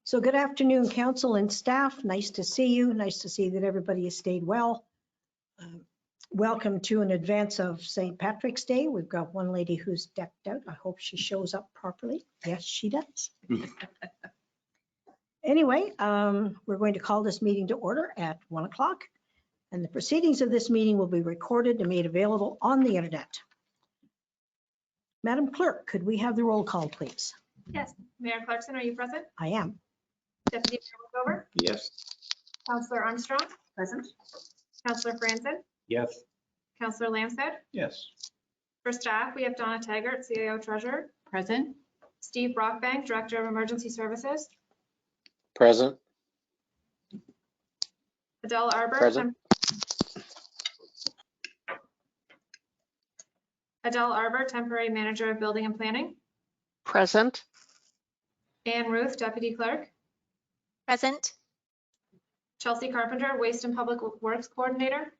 So good afternoon, council and staff. Nice to see you. Nice to see that everybody has stayed well. Welcome to an advance of St. Patrick's Day. We've got one lady who's decked out. I hope she shows up properly. Yes, she does. Anyway, we're going to call this meeting to order at 1 o'clock. And the proceedings of this meeting will be recorded and made available on the internet. Madam Clerk, could we have the roll call, please? Yes. Mayor Clarkson, are you present? I am. Deputy Mayor Wilcover? Yes. Councillor Armstrong? Present. Councillor Franson? Yes. Councillor Lambshead? Yes. For staff, we have Donna Taggart, CAO Treasurer. Present. Steve Brockbank, Director of Emergency Services. Present. Adele Arbor. Present. Adele Arbor, Temporary Manager of Building and Planning. Present. Ann Ruth, Deputy Clerk. Present. Chelsea Carpenter, Waste and Public Works Coordinator.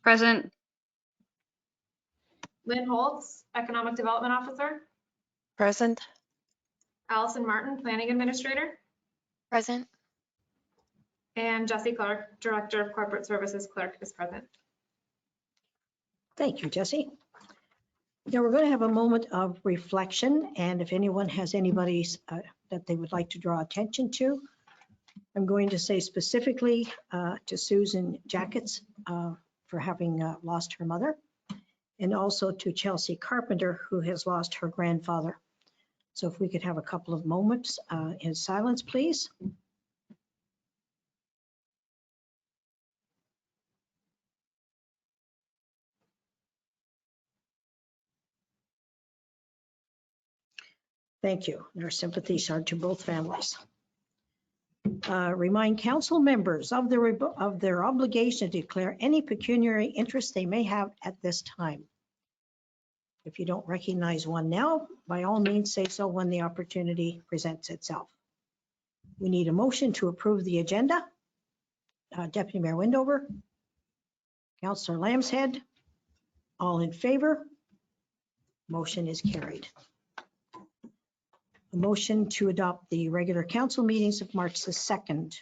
Present. Lynn Holtz, Economic Development Officer. Present. Allison Martin, Planning Administrator. Present. And Jesse Clark, Director of Corporate Services Clerk, is present. Thank you, Jesse. Now we're going to have a moment of reflection, and if anyone has anybody that they would like to draw attention to, I'm going to say specifically to Susan Jackets for having lost her mother, and also to Chelsea Carpenter, who has lost her grandfather. So if we could have a couple of moments in silence, please. Thank you. Our sympathies are to both families. Remind council members of their obligation to declare any pecuniary interest they may have at this time. If you don't recognize one now, by all means say so when the opportunity presents itself. We need a motion to approve the agenda. Deputy Mayor Windover, Councillor Lambshead, all in favor? Motion is carried. A motion to adopt the regular council meetings of March the 2nd.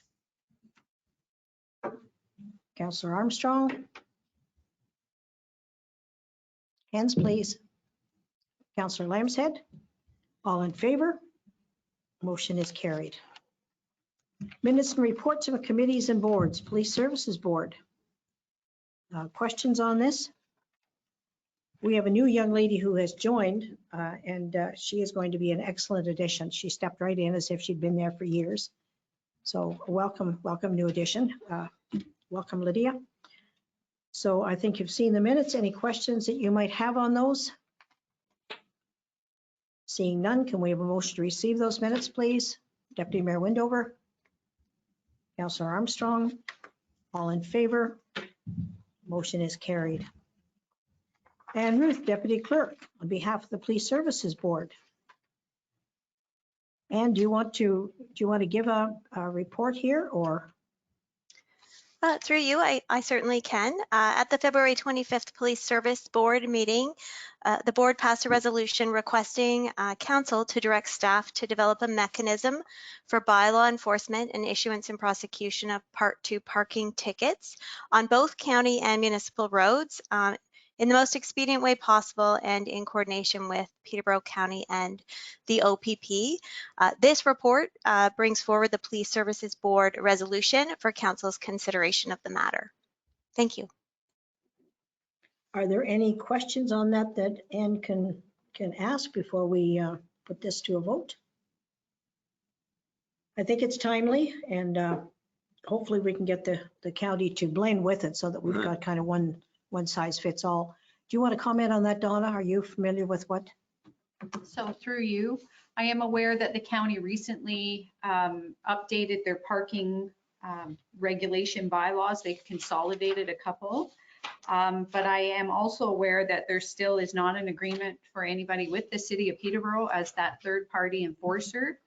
Councillor Armstrong. Hands, please. Councillor Lambshead. All in favor? Motion is carried. Minutes and reports of committees and boards. Police Services Board. Questions on this? We have a new young lady who has joined and she is going to be an excellent addition. She stepped right in as if she'd been there for years. So welcome new addition. Welcome, Lydia. So I think you've seen the minutes. Any questions that you might have on those? Seeing none, can we have a motion to receive those minutes, please? Deputy Mayor Windover. Councillor Armstrong. All in favor? Motion is carried. And Ruth, Deputy Clerk, on behalf of the Police Services Board. And do you want to give a report here or? Through you, I certainly can. At the February 25th Police Service Board meeting, the board passed a resolution requesting council to direct staff to develop a mechanism for bylaw enforcement and issuance and prosecution of Part 2 parking tickets on both county and municipal roads in the most expedient way possible and in coordination with Peterborough County and the OPP. This report brings forward the Police Services Board resolution for Council's consideration of the matter. Thank you. Are there any questions on that Ann can ask before we put this to a vote? I think it's timely and hopefully we can get the county to blend with it so that we've got kind of one size fits all. Do you want to comment on that, Donna? Are you familiar with what? So through you, I am aware that the county recently updated their parking regulation bylaws. They've consolidated a couple, but I am also aware that there still is not an agreement for anybody with the city of Peterborough as that third party enforcer.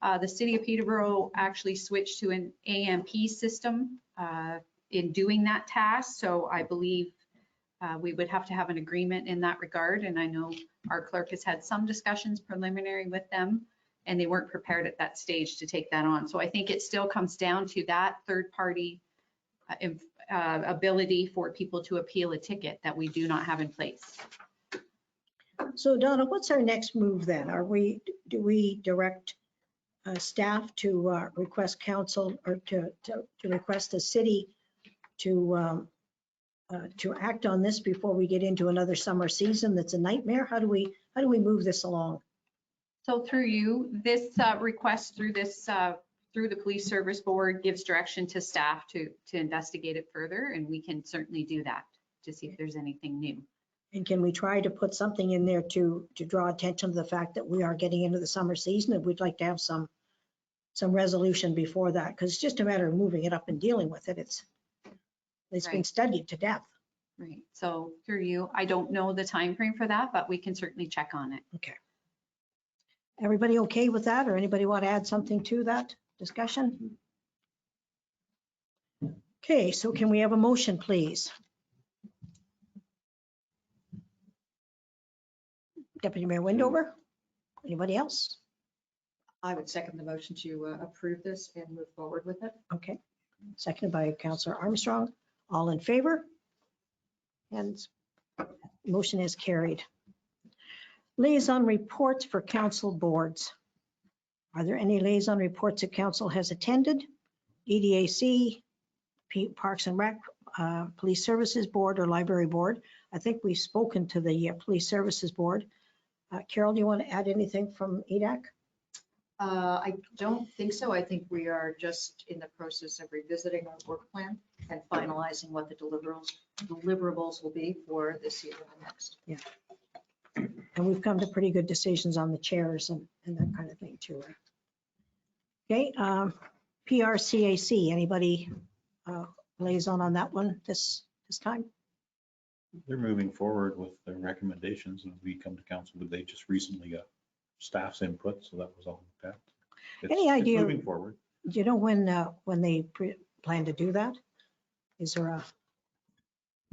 The city of Peterborough actually switched to an AMP system in doing that task. So I believe we would have to have an agreement in that regard. And I know our clerk has had some discussions preliminary with them and they weren't prepared at that stage to take that on. So I think it still comes down to that third-party ability for people to appeal a ticket that we do not have in place. So Donna, what's our next move then? Do we direct staff to request council or to request the city to act on this before we get into another summer season that's a nightmare? How do we move this along? So through you, this request through the police service board gives direction to staff to investigate it further, and we can certainly do that to see if there's anything new. And can we try to put something in there to draw attention to the fact that we are getting into the summer season, and we'd like to have some resolution before that, because it's just a matter of moving it up and dealing with it. It's been Right. studied to death. Right. So through you, I don't know the time frame for that, but we can certainly check on it. Okay. Everybody okay with that, or anybody want to add something to that discussion? Okay, so can we have a motion, please? Deputy Mayor Windover? Anybody else? I would second the motion to approve this and move forward with it. Okay, seconded by Councillor Armstrong. All in favor? And motion is carried. Liaison reports for council boards. Are there any liaison reports that council has attended? EDAC, Parks and Rec, Police Services Board, or Library Board? I think we've spoken to the Police Services Board. Carol, do you want to add anything from EDAC? I don't think so. I think we are just in the process of revisiting our work plan and finalizing what the deliverables will be for this year and the next. Yeah. And we've come to pretty good decisions on the chairs and that kind of thing too. Right? Okay, PRCAC, anybody liaison on that one this time? They're moving forward with their recommendations, and we come to council, but they just recently got staff's input, so that was all looked at. Any idea- It's moving forward. Do you know when they plan to do that? Is there a,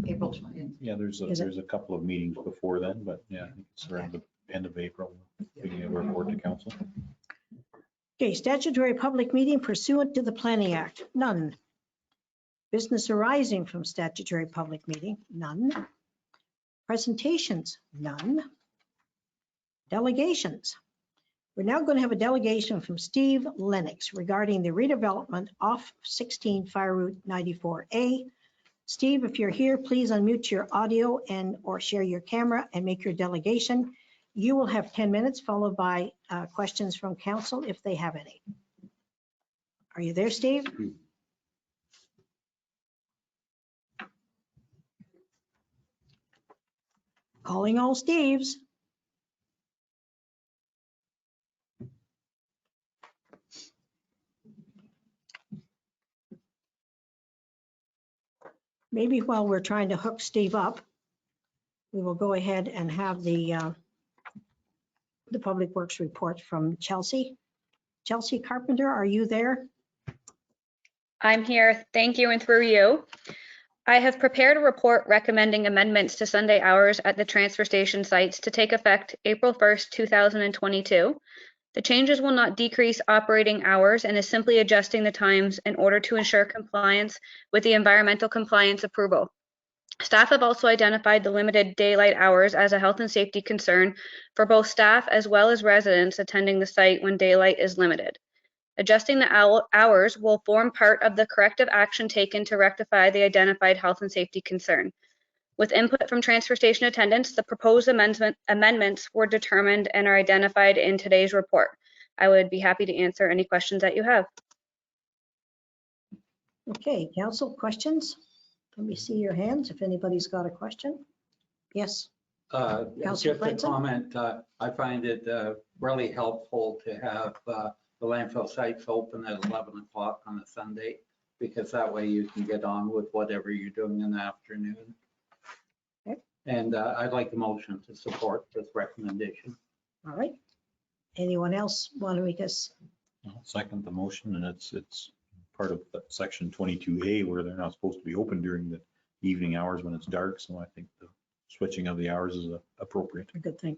April 20th. Yeah, there's Is it- a couple of meetings before then, but yeah, I think it's around the end of April, we can give a report to council. okay, statutory public meeting pursuant to the Planning Act? None. Business arising from statutory public meeting? None. Presentations? None. Delegations. We're now going to have a delegation from Steve Lennox regarding the redevelopment off 16 Fire Route 94A. Steve, if you're here, please unmute your audio and or share your camera and make your delegation. You will have 10 minutes followed by questions from council if they have any. Are you there, Steve? Calling all Steves. Maybe while we're trying to hook Steve up, we will go ahead and have the Public Works report from Chelsea. Chelsea Carpenter, are you there? I'm here. Thank you, and through you. I have prepared a report recommending amendments to Sunday hours at the transfer station sites to take effect April 1st, 2022. The changes will not decrease operating hours and is simply adjusting the times in order to ensure compliance with the environmental compliance approval. Staff have also identified the limited daylight hours as a health and safety concern for both staff as well as residents attending the site when daylight is limited. Adjusting the hours will form part of the corrective action taken to rectify the identified health and safety concern. With input from transfer station attendants, the proposed amendments were determined and are identified in today's report. I would be happy to answer any questions that you have. Okay, council, questions? Let me see your hands if anybody's got a question. Yes, Councilor Just a Franson? comment, I find it really helpful to have the landfill sites open at 11 o'clock on a Sunday, because that way you can get on with whatever you're doing in the afternoon. Okay. And I'd like the motion to support this recommendation. all right. Anyone else want to make us? I'll second the motion, and it's part of section 22A where they're not supposed to be open during the evening hours when it's dark. So I think the switching of the hours is appropriate. A good thing.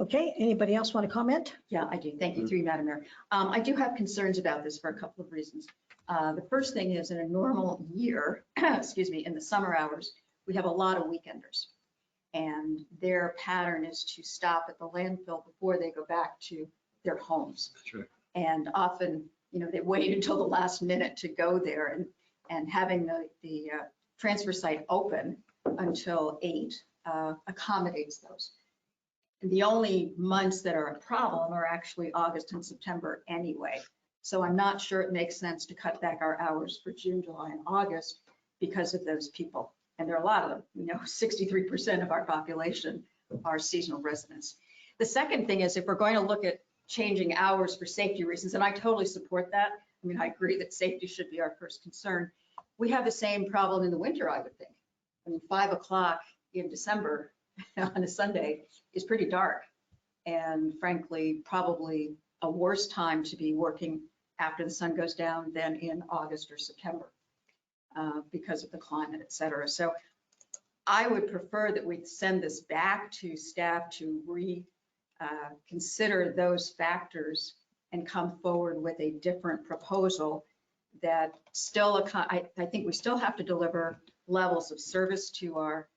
Okay, anybody else want to comment? Yeah, I do. Thank you, through you, Madam Mayor. I do have concerns about this for a couple of reasons. The first thing is in a normal year, excuse me, in the summer hours, we have a lot of weekenders. And their pattern is to stop at the landfill before they go back to their homes. That's right. And often, they wait until the last minute to go there, and having the transfer site open until 8 accommodates those. And the only months that are a problem are actually August and September anyway. So I'm not sure it makes sense to cut back our hours for June, July, and August because of those people. And there are a lot of them. 63% of our population are seasonal residents. The second thing is, if we're going to look at changing hours for safety reasons, and I totally support that. I mean, I agree that safety should be our first concern. We have the same problem in the winter, I would think. I mean, 5 o'clock in December on a Sunday is pretty dark. And frankly, probably a worse time to be working after the sun goes down than in August or September because of the climate, et cetera. So I would prefer that we send this back to staff to reconsider those factors and come forward with a different proposal that still, I think we still have to deliver levels of service to our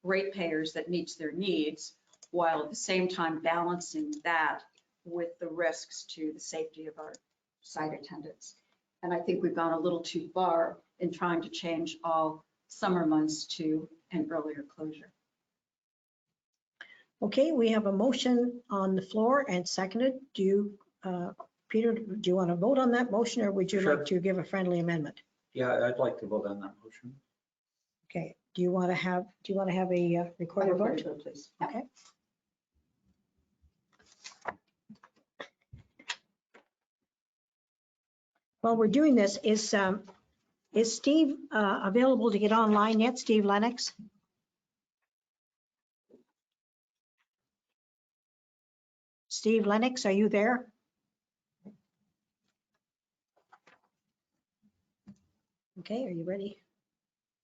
ratepayers that meets their needs, while at the same time balancing that with the risks to the safety of our site attendants. And I think we've gone a little too far in trying to change all summer months to an earlier closure. Okay, we have a motion on the floor and seconded. Do you, Peter, do you want to vote on that motion, or would you Sure. like to give a friendly amendment? Yeah, I'd like to vote on that motion. Okay, do you want to have a recorded vote? Please. Okay. While we're doing this, is Steve available to get online yet? Steve Lennox? Steve Lennox, are you there? Okay, are you ready?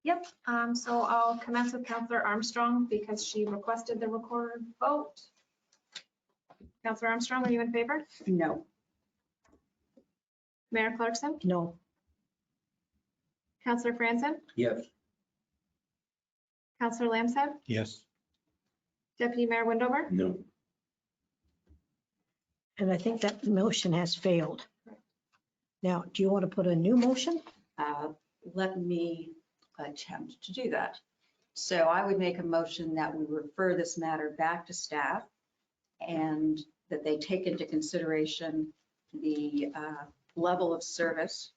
Yep, so I'll commence with Councillor Armstrong because she requested the recorded vote. Councillor Armstrong, are you in favor? No. Mayor Clarkson? No. Councillor Franzen? Yes. Councillor Lambshead? Yes. Deputy Mayor Windover? No. And I think that motion has failed. Now, do you want to put a new motion? Let me attempt to do that. So I would make a motion that we refer this matter back to staff and that they take into consideration the level of service,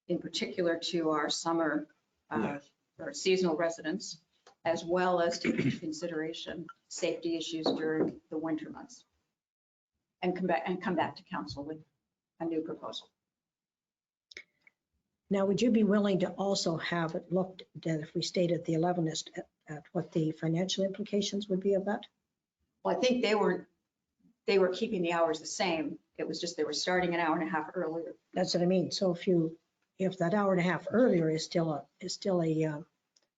in particular to our summer or seasonal residents, as well as take into consideration safety issues during the winter months. And come back to council with a new proposal. Now, would you be willing to also have it looked at, if we stayed at the 11th, at what the financial implications would be of that? Well, I think they were keeping the hours the same. It was just they were starting an hour and a half earlier. That's what I mean. So if that hour and a half earlier is still a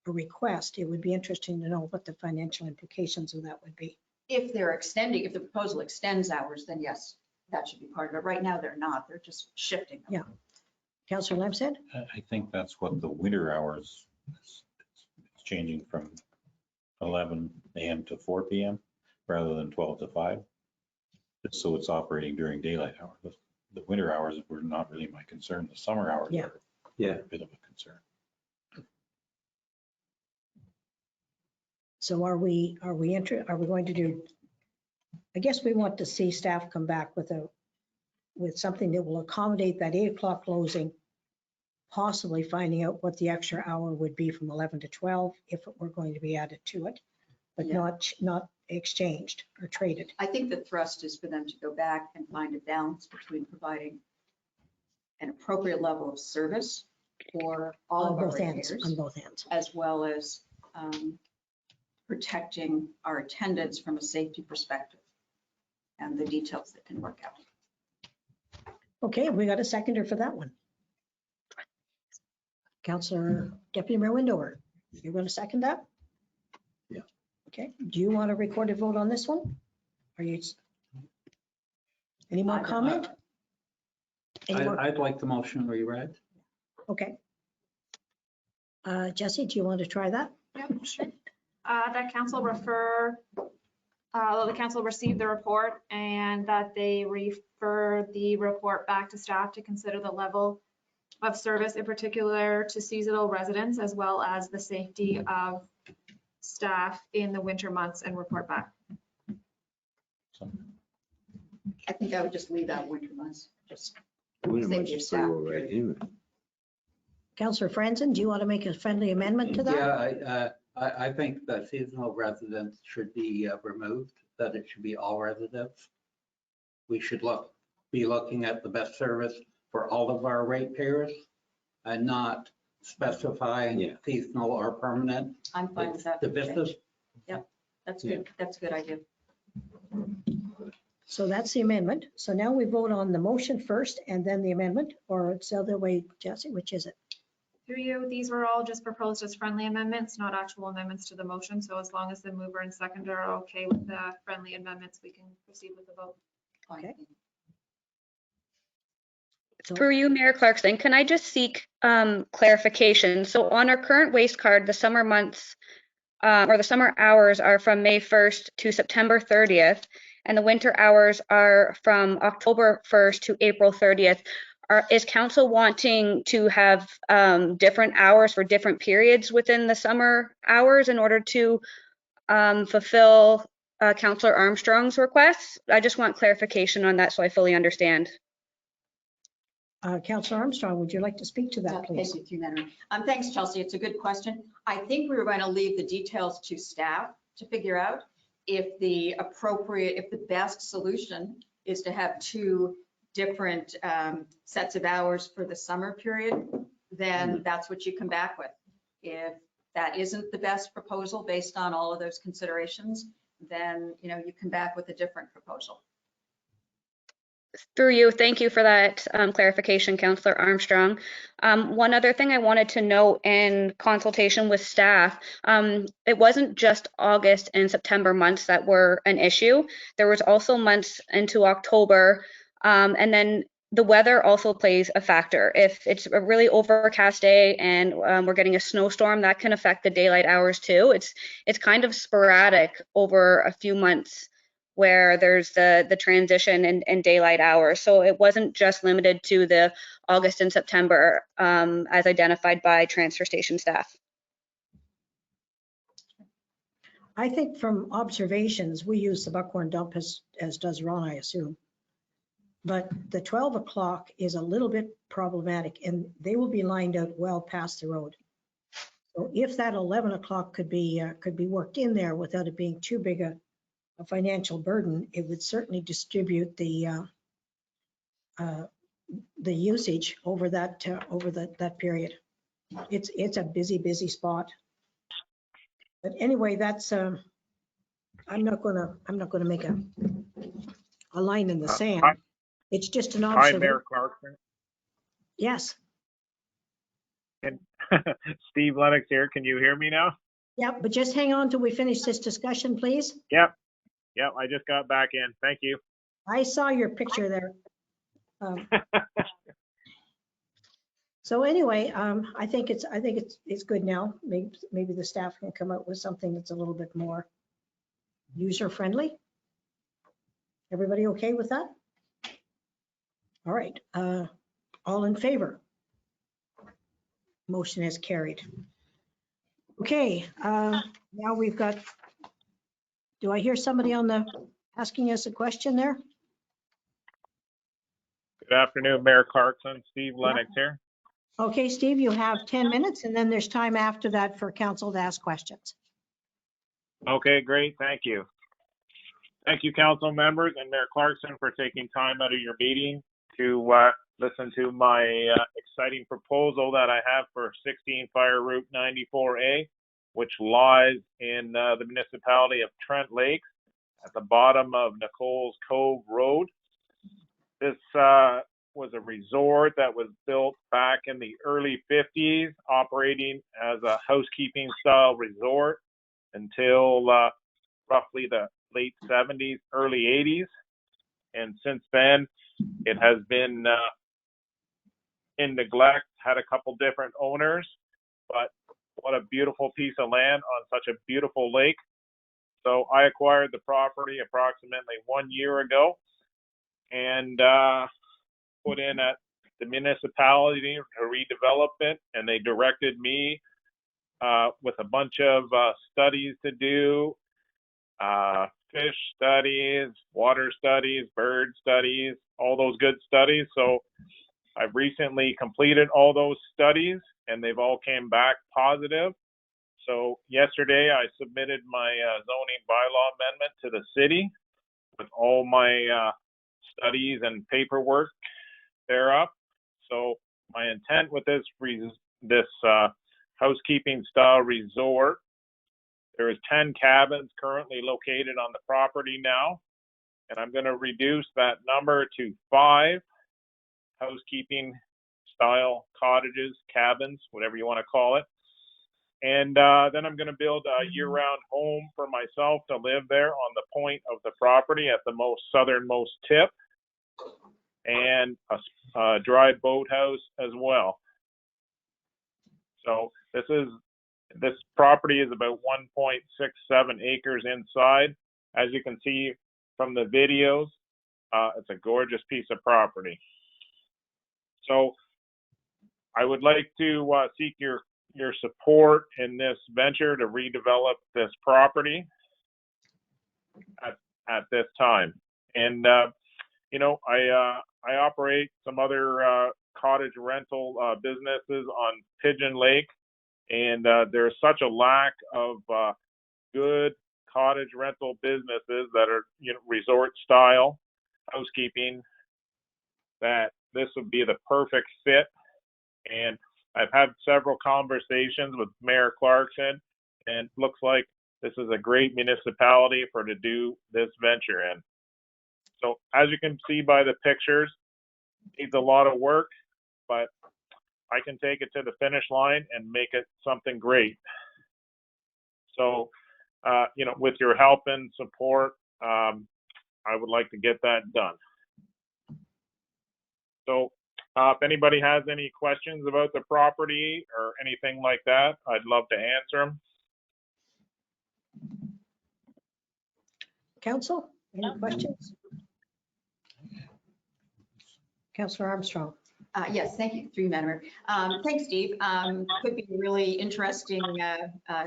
request, it would be interesting to know what the financial implications of that would be. If the proposal extends hours, then yes, that should be part of it. Right now, they're not. They're just shifting them. Yeah. Councillor Lamb I think that's what the winter hours, it's changing from 11 a.m. to 4 p.m. rather than 12 to 5. So it's operating during daylight hours. The winter hours were not really my concern. The summer hours Yeah. are Yeah. a bit of a concern. So are we going to do, I guess we want to see staff come back with something that will accommodate that 8 o'clock closing, possibly finding out what the extra hour would be from 11 to 12 if it were going to be added to it, but Yeah. not exchanged or traded. I think the thrust is for them to go back and find a balance between providing an appropriate level of service for all On of our both ends, ratepayers, on both ends. as well as protecting our attendants from a safety perspective and the details that can work out. Okay, we got a seconder for that one. Councillor Deputy Mayor Windover, you're going to second that? Yeah. Okay, do you want a recorded vote on this one? Are you? Any more comment? Any more? I'd like the motion reread. Okay. Jesse, do you want to try that? Yep, sure. That council the council received the report and that they refer the report back to staff to consider the level of service, in particular to seasonal residents, as well as the safety of staff in the winter months, and report back. I think I would just leave out winter months, just Winter Safety months of is pretty staff. well right in it. Councillor Franzen, do you want to make a friendly amendment to that? Yeah, I think that seasonal residents should be removed, that it should be all residents. We should be looking at the best service for all of our ratepayers and not specifying Yeah. seasonal or permanent. I'm fine with that. Divisive. That's good. That's a good idea. So that's the amendment. So now we vote on the motion first and then the amendment, or it's the other way, Jesse, which is it? Through you, these were all just proposed as friendly amendments, not actual amendments to the motion. So as long as the mover and seconder are okay with the friendly amendments, we can proceed with the vote. Okay. So, Through you, Mayor Clarkson, can I just seek clarification? So on our current waste card, the summer months or the summer hours are from May 1st to September 30th, and the winter hours are from October 1st to April 30th. Is council wanting to have different hours for different periods within the summer hours in order to fulfill Councillor Armstrong's requests? I just want clarification on that so I fully understand. Councillor Armstrong, would you like to speak to that, Thank please? you, through Madam. Thanks, Chelsea. It's a good question. I think we were going to leave the details to staff to figure out if the best solution is to have two different sets of hours for the summer period, then that's what you come back with. If that isn't the best proposal based on all of those considerations, then, you come back with a different proposal. Through you, thank you for that clarification, Councillor Armstrong. One other thing I wanted to note in consultation with staff, it wasn't just August and September months that were an issue. There was also months into October, and then the weather also plays a factor. If it's a really overcast day and we're getting a snowstorm, that can affect the daylight hours too. It's kind of sporadic over a few months where there's the transition in daylight hours. So it wasn't just limited to the August and September as identified by transfer station staff. I think from observations, we use the Buckhorn dump as does Ron, I assume. But the 12 o'clock is a little bit problematic and they will be lined out well past the road. So if that 11 o'clock could be worked in there without it being too big a financial burden, it would certainly distribute the usage over that period. It's a busy spot. But anyway, that's I'm not gonna make a line in the sand. It's just an Hi, observation. Mayor Clarkson. Yes. And Steve Lennox here. Can you hear me now? Yeah, but just hang on till we finish this discussion, please. Yep. I just got back in. Thank you. I saw your picture there. So anyway, I think it's good now. Maybe the staff can come up with something that's a little bit more user friendly. Everybody okay with that? All right, all in favor? Motion is carried. Okay, now we've got, do I hear somebody asking us a question there? Good afternoon, Mayor Clarkson. Steve Lennox here. Okay, Steve, you have 10 minutes and then there's time after that for council to ask questions. Okay, great. Thank you. Thank you, council members and Mayor Clarkson, for taking time out of your meeting to listen to my exciting proposal that I have for 16 Fire Route 94A, which lies in the municipality of Trent Lakes at the bottom of Nichols Cove Road. This was a resort that was built back in the early 50s, operating as a housekeeping style resort until roughly the late 70s, early 80s. And since then, it has been in neglect, had a couple different owners, but what a beautiful piece of land on such a beautiful lake. So I acquired the property approximately 1 year ago and put in at the municipality to redevelop it, and they directed me with a bunch of studies to do, fish studies, water studies, bird studies, all those good studies. So I've recently completed all those studies and they've all came back positive. So yesterday I submitted my zoning bylaw amendment to the city with all my studies and paperwork thereof. So my intent with this housekeeping style resort, there is 10 cabins currently located on the property now, and I'm going to reduce that number to 5 housekeeping style cottages, cabins, whatever you want to call it. And then I'm going to build a year-round home for myself to live there on the point of the property at the most southernmost tip, and a dry boathouse as well. So this property is about 1.67 acres inside. As you can see from the videos, it's a gorgeous piece of property. So I would like to seek your support in this venture to redevelop this property at this time. And you know, I operate some other cottage rental businesses on Pigeon Lake, and there's such a lack of good cottage rental businesses that are, you know, resort style housekeeping, that this would be the perfect fit. And I've had several conversations with Mayor Clarkson, and it looks like this is a great municipality for to do this venture in. So as you can see by the pictures, it needs a lot of work, but I can take it to the finish line and make it something great. So, you know, with your help and support, I would like to get that done. So if anybody has any questions about the property or anything like that, I'd love to answer them. Council, any questions? Councillor Armstrong. Yes, thank you, through you, Madam Mayor. Thanks, Steve. Could be a really interesting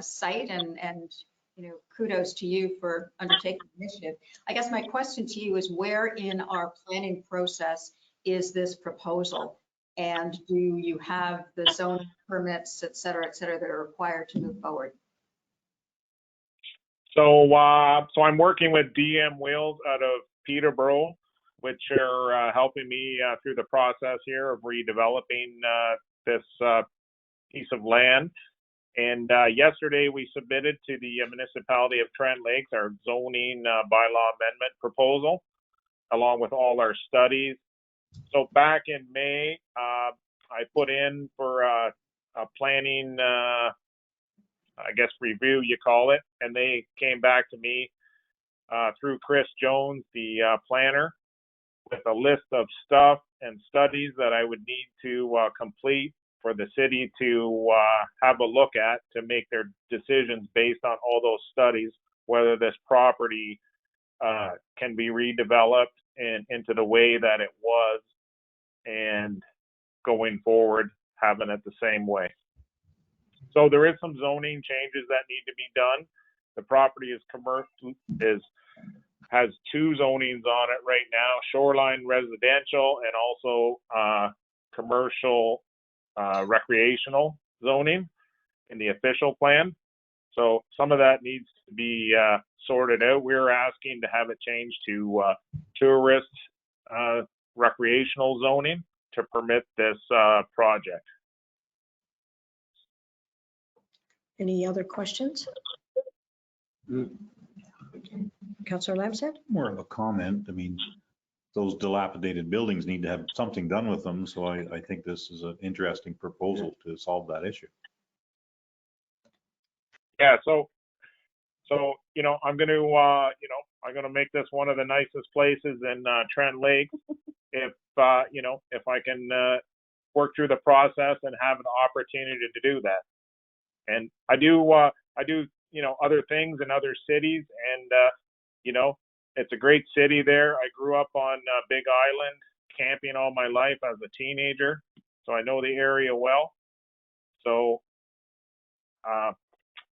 site, and you know, kudos to you for undertaking the initiative. I guess my question to you is, where in our planning process is this proposal? And do you have the zoning permits, et cetera, that are required to move forward? So, so I'm working with DM Wheels out of Peterborough, which are helping me through the process here of redeveloping this piece of land. And yesterday we submitted to the Municipality of Trent Lakes our zoning bylaw amendment proposal, along with all our studies. So back in May, I put in for a planning, I guess, review, you call it, and they came back to me through Chris Jones, the planner, with a list of stuff and studies that I would need to complete for the city to have a look at to make their decisions based on all those studies, whether this property can be redeveloped and into the way that it was, and going forward having it the same way. So there is some zoning changes that need to be done. The property is has 2 zonings on it right now: shoreline residential and also commercial recreational zoning in the official plan. So some of that needs to be sorted out. We're asking to have it changed to tourist recreational zoning to permit this project. Any other questions? Councillor Lamstead? More of a comment. I mean, those dilapidated buildings need to have something done with them. So I think this is an interesting proposal to solve that issue. Yeah, So, you know, I'm going to, you know, I'm going to make this one of the nicest places in Trent Lake if, if I can work through the process and have an opportunity to do that. And I do, other things in other cities, and, it's a great city there. I grew up on Big Island, camping all my life as a teenager, so I know the area well. So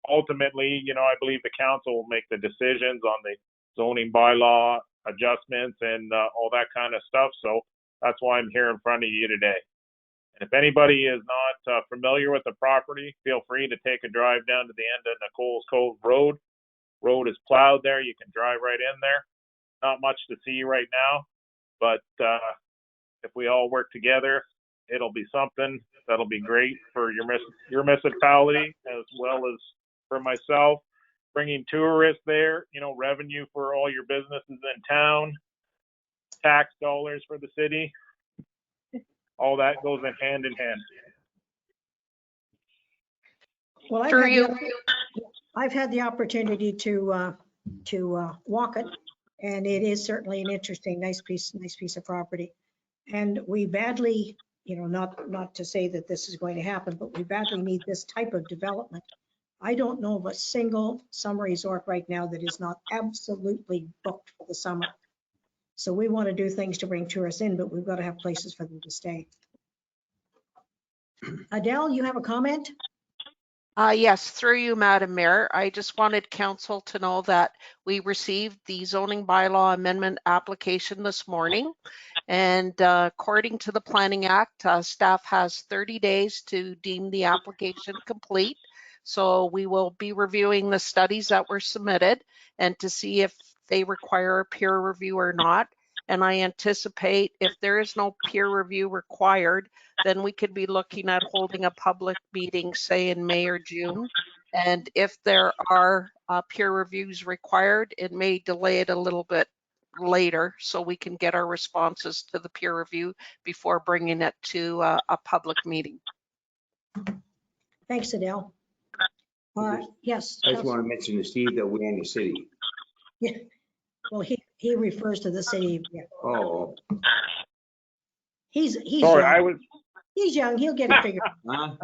ultimately, I believe the council will make the decisions on the zoning bylaw adjustments and all that kind of stuff. So that's why I'm here in front of you today. And if anybody is not familiar with the property, feel free to take a drive down to the end of Nicole's Cove Road. Road is plowed there. You can drive right in there. Not much to see right now, but if we all work together, it'll be something that'll be great for your municipality as well as for myself. Bringing tourists there, revenue for all your businesses in town, tax dollars for the city. All that goes in hand. Well, I've had the opportunity to walk it, and it is certainly an interesting, nice piece of property. And we badly, not to say that this is going to happen, but we badly need this type of development. I don't know of a single summer resort right now that is not absolutely booked for the summer. So we want to do things to bring tourists in, but we've got to have places for them to stay. Adele, you have a comment? Yes, through you, Madam Mayor. I just wanted council to know that we received the zoning bylaw amendment application this morning. And according to the Planning Act, staff has 30 days to deem the application complete. So we will be reviewing the studies that were submitted and to see if they require a peer review or not. And I anticipate if there is no peer review required, then we could be looking at holding a public meeting, say in May or June. And if there are peer reviews required, it may delay it a little bit later so we can get our responses to the peer review before bringing it to a public meeting. Thanks, Adele. Yes. I just want to mention to Steve that we're in the city. Yeah. Well, he refers to the city. Yeah. Oh. He's Sorry, young. He's young. He'll get it figured out.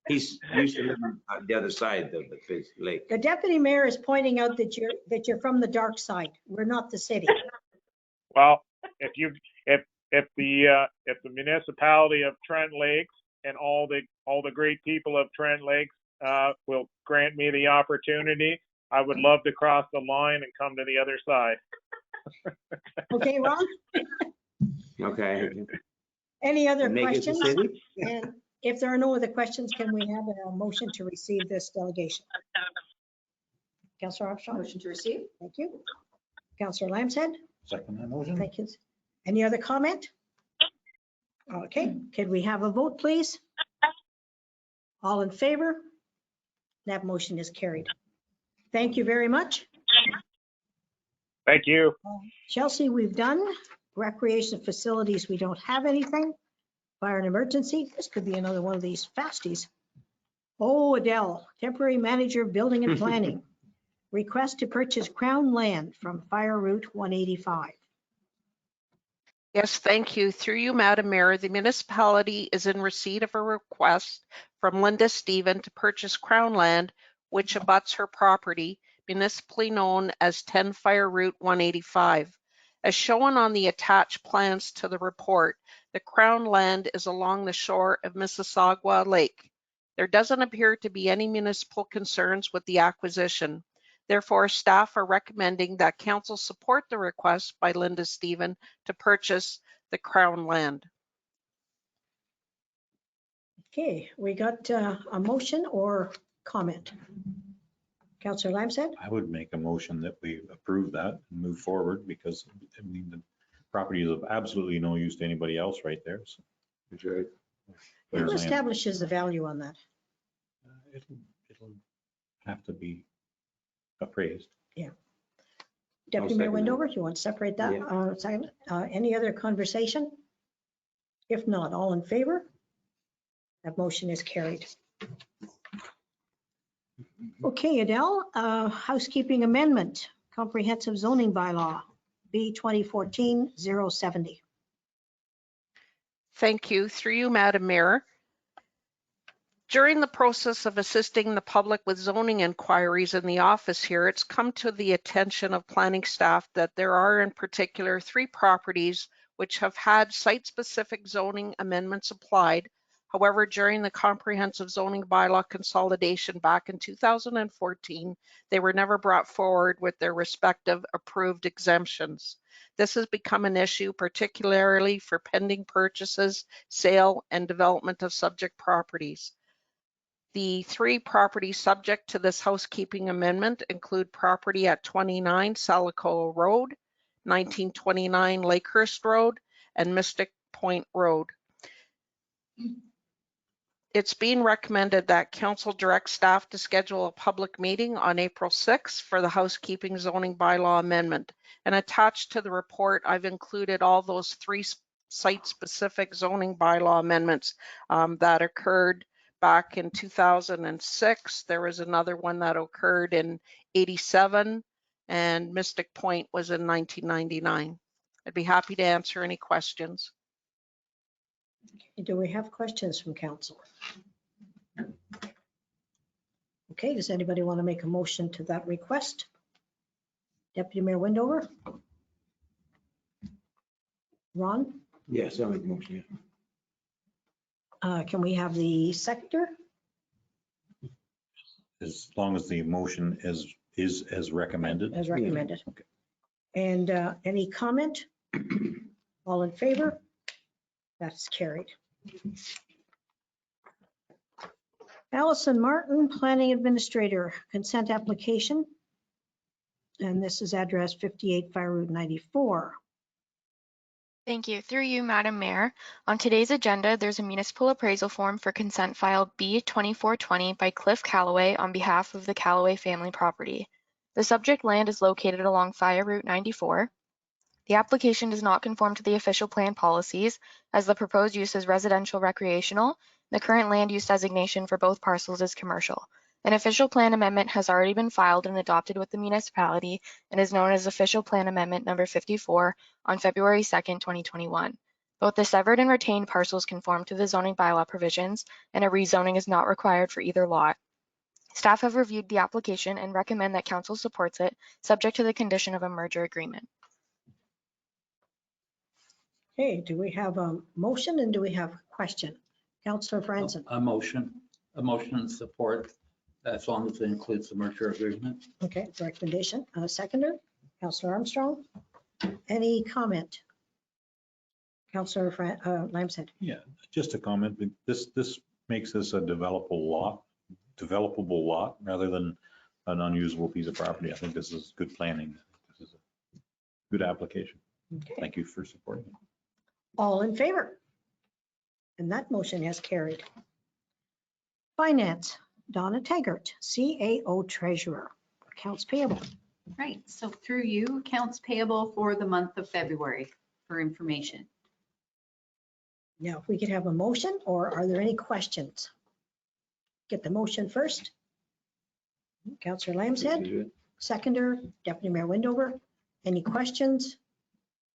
He's used to live on the other side of the lake. The deputy mayor is pointing out that you're from the dark side. We're not the city. Well, if the municipality of Trent Lakes and all the great people of Trent Lakes will grant me the opportunity, I would love to cross the line and come to the other side. Okay, Ron? Okay. Any other Make it the questions? city? And if there are no other questions, can we have a motion to receive this delegation? Councillor Armstrong? Motion to receive. Thank you. Councillor Lambshead? Second that motion. Thank you. Any other comment? Okay, could we have a vote, please? All in favor? That motion is carried. Thank you very much. Thank you. Chelsea, we've done. Recreation facilities, we don't have anything. Fire and emergency, this could be another one of these fasties. Oh, Adele, temporary manager of building and planning. Request to purchase Crown land from Fire Route 185. Yes, thank you. Through you, Madam Mayor, the municipality is in receipt of a request from Linda Stephen to purchase Crown land, which abuts her property, municipally known as 10 Fire Route 185. As shown on the attached plans to the report, the Crown land is along the shore of Mississauga Lake. There doesn't appear to be any municipal concerns with the acquisition. Therefore, staff are recommending that council support the request by Linda Stephen to purchase the Crown land. Okay, we got a motion or comment? Councillor Lambshead? I would make a motion that we approve that and move forward because the property is of absolutely no use to anybody else right there. So Sure. Who establishes the value on that? it'll have to be appraised. Deputy Mayor Wendover, do you want to separate that? Yeah. Second. Any other conversation? If not, all in favor? That motion is carried. Okay, Adele, housekeeping amendment. Comprehensive Zoning Bylaw, B 2014-070. Thank you. Through you, Madam Mayor. During the process of assisting the public with zoning inquiries in the office here, it's come to the attention of planning staff that there are in particular 3 properties which have had site-specific zoning amendments applied. However, during the comprehensive zoning bylaw consolidation back in 2014, they were never brought forward with their respective approved exemptions. This has become an issue, particularly for pending purchases, sale, and development of subject properties. The 3 properties subject to this housekeeping amendment include property at 29 Salico Road, 1929 Lakehurst Road, and Mystic Point Road. It's being recommended that council direct staff to schedule a public meeting on April 6th for the housekeeping zoning bylaw amendment. And attached to the report, I've included all those 3 site-specific zoning bylaw amendments that occurred back in 2006. There was another one that occurred in 87, and Mystic Point was in 1999. I'd be happy to answer any questions. Do we have questions from council? Okay, does anybody want to make a motion to that request? Deputy Mayor Windover? Ron? Yes, I'll make a motion. Can we have the seconder? As long as the motion is as recommended. As recommended. Okay. And any comment? All in favor? That's carried. Allison Martin, Planning Administrator, consent application. And this is address 58 Fire Route 94. Thank you. Through you, Madam Mayor. On today's agenda, there's a municipal appraisal form for consent file B2420 by Cliff Calloway on behalf of the Calloway family property. The subject land is located along Fire Route 94. The application does not conform to the official plan policies, as the proposed use is residential recreational. The current land use designation for both parcels is commercial. An official plan amendment has already been filed and adopted with the municipality and is known as Official Plan Amendment Number 54 on February 2nd, 2021. Both the severed and retained parcels conform to the zoning bylaw provisions, and a rezoning is not required for either lot. Staff have reviewed the application and recommend that council supports it, subject to the condition of a merger agreement. Okay, do we have a motion and do we have a question? Councillor Franzen. A motion and support, as long as it includes the merger agreement. Okay, recommendation. Seconder, Councillor Armstrong. Any comment? Councillor Lamson. Yeah, just a comment. This makes this a developable lot rather than an unusable piece of property. I think this is good planning. This is a good application. Okay. Thank you for supporting it. All in favor? And that motion has carried. Finance, Donna Taggart, CAO Treasurer, Accounts Payable. Right, so through you, accounts payable for the month of February for information. Now, if we could have a motion, or are there any questions? Get the motion first. Councillor Lambshead, seconder, Deputy Mayor Windover. Any questions?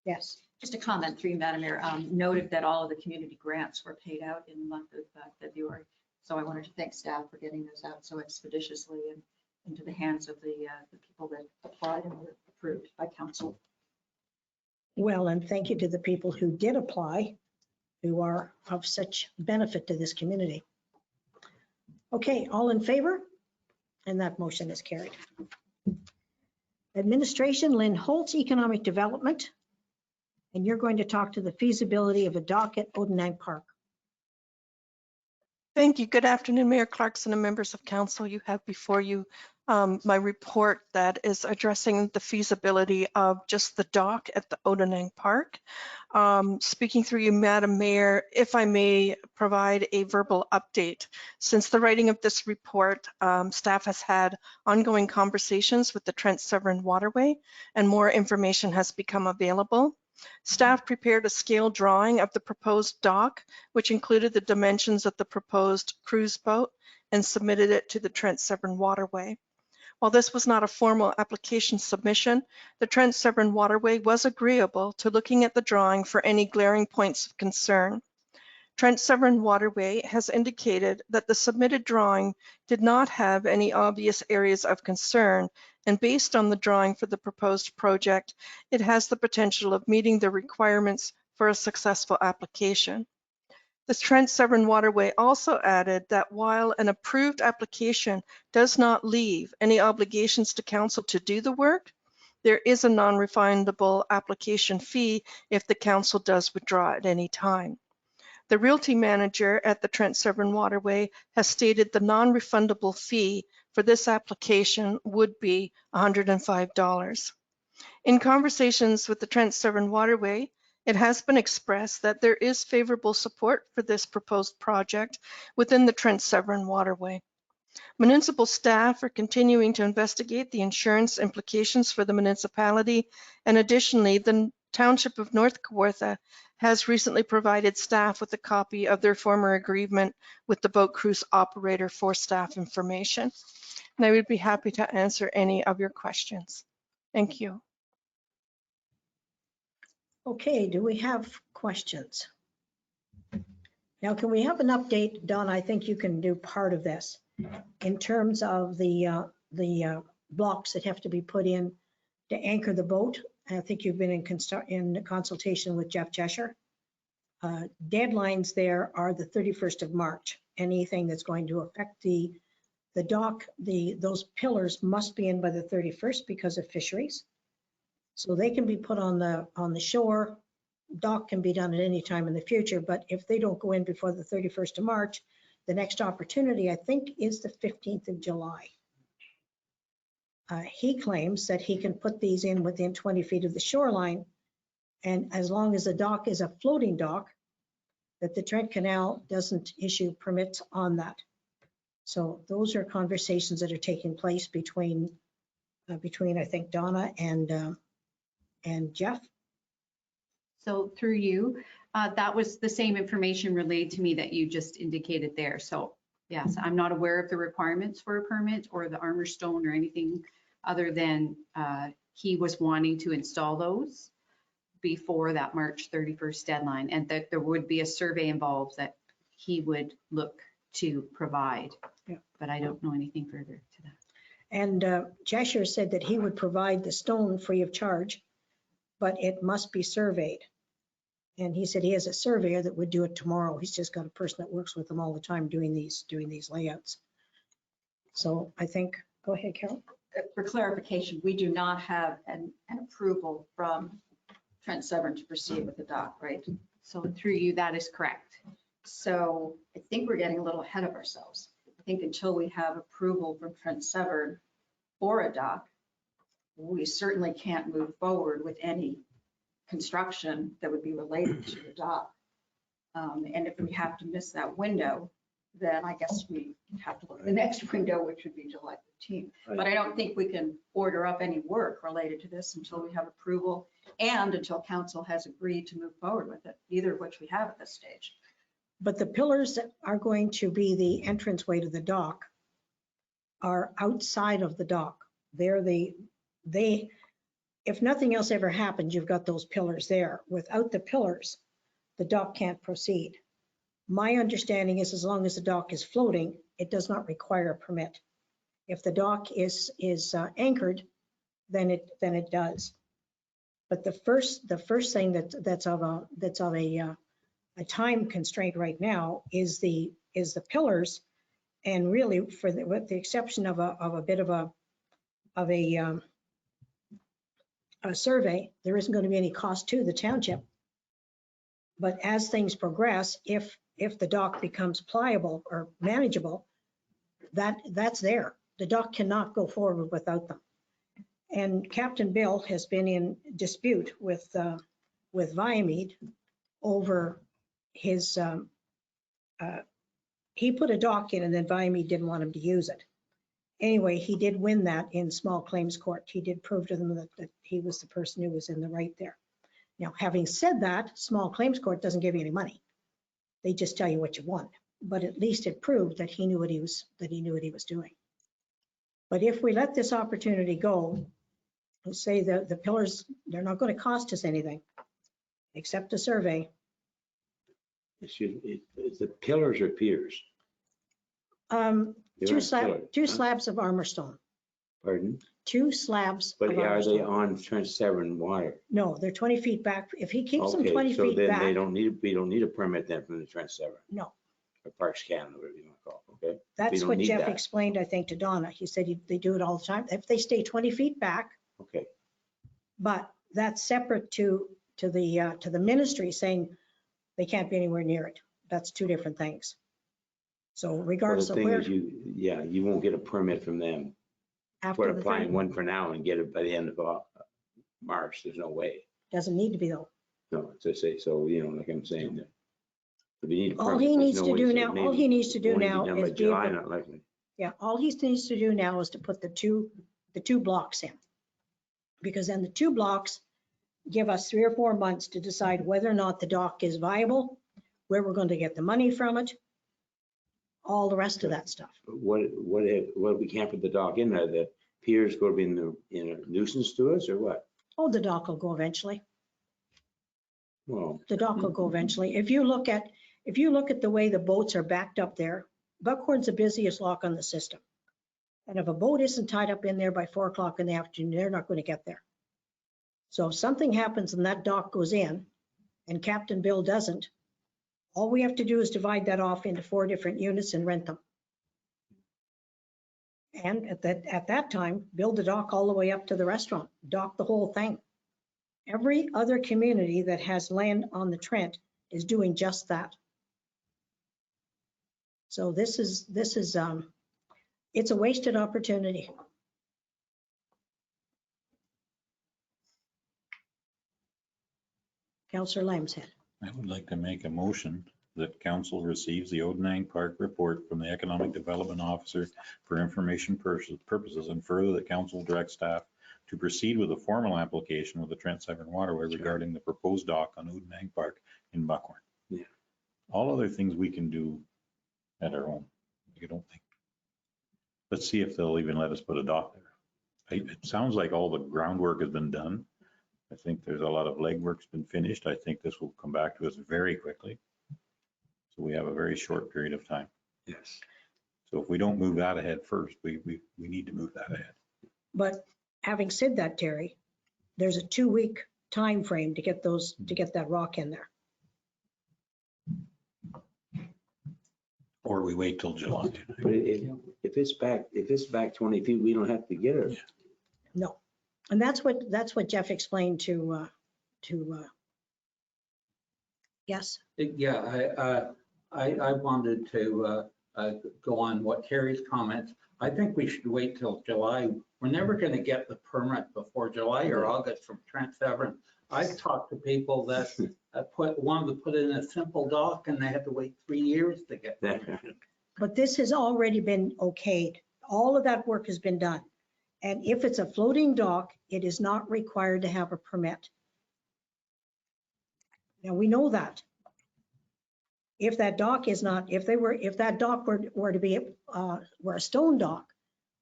Yes. Just a comment through you, Madam Mayor. Noted that all of the community grants were paid out in the month of February. So I wanted to thank staff for getting those out so expeditiously and into the hands of the people that applied and were approved by council. Well, and thank you to the people who did apply, who are of such benefit to this community. Okay, all in favor? And that motion is carried. Administration, Lynn Holtz, Economic Development. And you're going to talk to the feasibility of a dock at Odenang Park. Thank you. Good afternoon, Mayor Clarkson and members of council. You have before you my report that is addressing the feasibility of just the dock at the Odenang Park. Speaking through you, Madam Mayor, if I may provide a verbal update. Since the writing of this report, staff has had ongoing conversations with the Trent Severn Waterway, and more information has become available. Staff prepared a scale drawing of the proposed dock, which included the dimensions of the proposed cruise boat, and submitted it to the Trent Severn Waterway. While this was not a formal application submission, the Trent Severn Waterway was agreeable to looking at the drawing for any glaring points of concern. Trent Severn Waterway has indicated that the submitted drawing did not have any obvious areas of concern, and based on the drawing for the proposed project, it has the potential of meeting the requirements for a successful application. The Trent Severn Waterway also added that while an approved application does not leave any obligations to council to do the work, there is a non-refundable application fee if the council does withdraw at any time. The realty manager at the Trent Severn Waterway has stated the non-refundable fee for this application would be $105. In conversations with the Trent Severn Waterway, it has been expressed that there is favorable support for this proposed project within the Trent Severn Waterway. Municipal staff are continuing to investigate the insurance implications for the municipality, and additionally, the Township of North Kawartha has recently provided staff with a copy of their former agreement with the boat cruise operator for staff information. And I would be happy to answer any of your questions. Thank you. Okay, do we have questions? Now, can we have an update, Don? I think you can do part of this in terms of the blocks that have to be put in to anchor the boat. I think you've been in consultation with Jeff Cheshire. Deadlines there are the 31st of March. Anything that's going to affect the dock, those pillars must be in by the 31st because of fisheries. So they can be put on the shore. Dock can be done at any time in the future, but if they don't go in before the 31st of March, the next opportunity, I think, is the 15th of July. He claims that he can put these in within 20 feet of the shoreline, and as long as the dock is a floating dock, that the Trent Canal doesn't issue permits on that. So those are conversations that are taking place between I think Donna and Jeff. So through you, that was the same information relayed to me that you just indicated there. So yes, I'm not aware of the requirements for a permit or the armor stone or anything other than he was wanting to install those before that March 31st deadline, and that there would be a survey involved that he would look to provide. Yeah. But I don't know anything further to that. And Cheshire said that he would provide the stone free of charge, but it must be surveyed. And he said he has a surveyor that would do it tomorrow. He's just got a person that works with him all the time doing these layouts. So I think, go ahead, Carol. For clarification, we do not have an approval from Trent Severn to proceed with the dock, right? So through you, that is correct. So I think we're getting a little ahead of ourselves. I think until we have approval from Trent Severn for a dock, we certainly can't move forward with any construction that would be related to the dock. And if we have to miss that window, then I guess we have to look at the next window, which would be July 15th. But I don't think we can order up any work related to this until we have approval and until council has agreed to move forward with it, either of which we have at this stage. But the pillars that are going to be the entranceway to the dock are outside of the dock. If nothing else ever happens, you've got those pillars there. Without the pillars, the dock can't proceed. My understanding is as long as the dock is floating, it does not require a permit. If the dock is anchored, then it does. But the first thing that's of a time constraint right now is the pillars, and really with the exception of a bit of a survey, there isn't going to be any cost to the township. But as things progress, if the dock becomes pliable or manageable, that's there. The dock cannot go forward without them. And Captain Bill has been in dispute with Viamede over his, he put a dock in and then Viamede didn't want him to use it. Anyway, he did win that in small claims court. He did prove to them that he was the person who was in the right there. Now, having said that, small claims court doesn't give you any money. They just tell you what you want. But at least it proved that he knew what he was doing. But if we let this opportunity go, let's say the pillars, they're not going to cost us anything except a survey. It's the pillars or piers? They're not Two pillars, huh? slabs of armor stone, Pardon? 2 slabs of But armor are they stone. on Trent Severn water? No, they're 20 feet back. If he keeps them 20 Okay, so feet then back, we don't need a permit then from the Trent Severn, no. or Parks Canada, whatever you want to call it, okay? That's don't what need Jeff that. explained, I think, to Donna. He said they do it all the time. If they stay 20 feet back, Okay, but that's separate to the ministry saying they can't be anywhere near it. That's 2 different things. So well, the regardless of thing where, is you won't get a permit from them. after We're the applying 30, one for now and get it by the end of March. There's no way. doesn't need to be though. No, to say, so, like I'm saying, that if you need a All permit, he there's needs no to way do to say now, all maybe he needs to do only be now done by is be July, able, not likely. yeah, all he needs to do now is to put the two blocks in. Because then the 2 blocks give us 3 or 4 months to decide whether or not the dock is viable, where we're going to get the money from it, all the rest of that stuff. What we can't put the dock in there, the piers going to be in a nuisance to us or what? Oh, the dock will go eventually. Well, The dock will go eventually. If you look at the way the boats are backed up there, Buckhorn's the busiest lock on the system. And if a boat isn't tied up in there by 4 o'clock in the afternoon, they're not going to get there. So if something happens and that dock goes in and Captain Bill doesn't, all we have to do is divide that off into 4 different units and rent them. And at that time, build the dock all the way up to the restaurant, dock the whole thing. Every other community that has land on the Trent is doing just that. So this is it's a wasted opportunity. Councillor Lambshead. I would like to make a motion that council receives the Odenang Park report from the Economic Development Officer for information purposes, and further that council direct staff to proceed with a formal application with the Trent Severn Waterway regarding the proposed dock on Odenang Park in Buckhorn. Yeah. All other things we can do at our own. You don't think? Let's see if they'll even let us put a dock there. It sounds like all the groundwork has been done. I think there's a lot of legwork's been finished. I think this will come back to us very quickly. So we have a very short period of time. yes. So if we don't move that ahead first, we need to move that ahead. But having said that, Terry, there's a 2-week time frame to get that rock in there. Or we wait till July. But if it's back 20 feet, we don't have to get it. No. And that's what Jeff explained to yes. Yeah, I wanted to go on what Terry's comments. I think we should wait till July. We're never going to get the permit before July or August from Trent Severn. I've talked to people that wanted to put in a simple dock and they had to wait 3 years to get permission. But this has already been okayed. All of that work has been done. And if it's a floating dock, it is not required to have a permit. Now, we know that. If that dock is not, if that dock were to be were a stone dock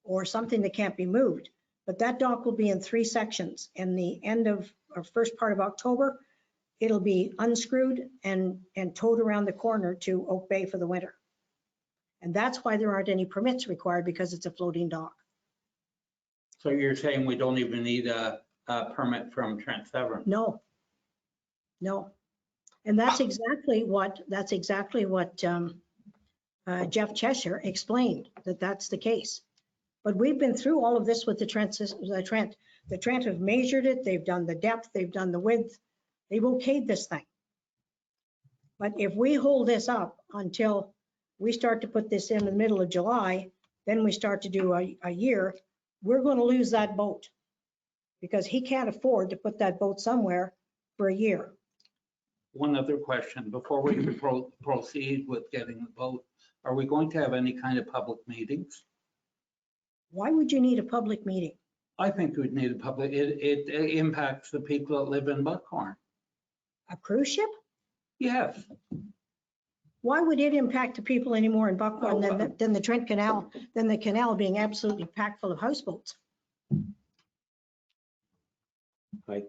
or something that can't be moved, but that dock will be in 3 sections. And the end of or first part of October, it'll be unscrewed and towed around the corner to Oak Bay for the winter. And that's why there aren't any permits required, because it's a floating dock. So you're saying we don't even need a permit from Trent Severn? No. And that's exactly what Jeff Cheshire explained, that's the case. But we've been through all of this with the Trent. The Trent have measured it, they've done the depth, they've done the width, they've okayed this thing. But if we hold this up until we start to put this in the middle of July, then we start to do a year, we're going to lose that boat, because he can't afford to put that boat somewhere for a year. One other question before we proceed with getting the boat. Are we going to have any kind of public meetings? Why would you need a public meeting? I think we'd need a public, it impacts the people that live in Buckhorn. A cruise ship? Yes. Why would it impact the people anymore in Buckhorn than the Trent Canal, than the canal being absolutely packed full of houseboats? I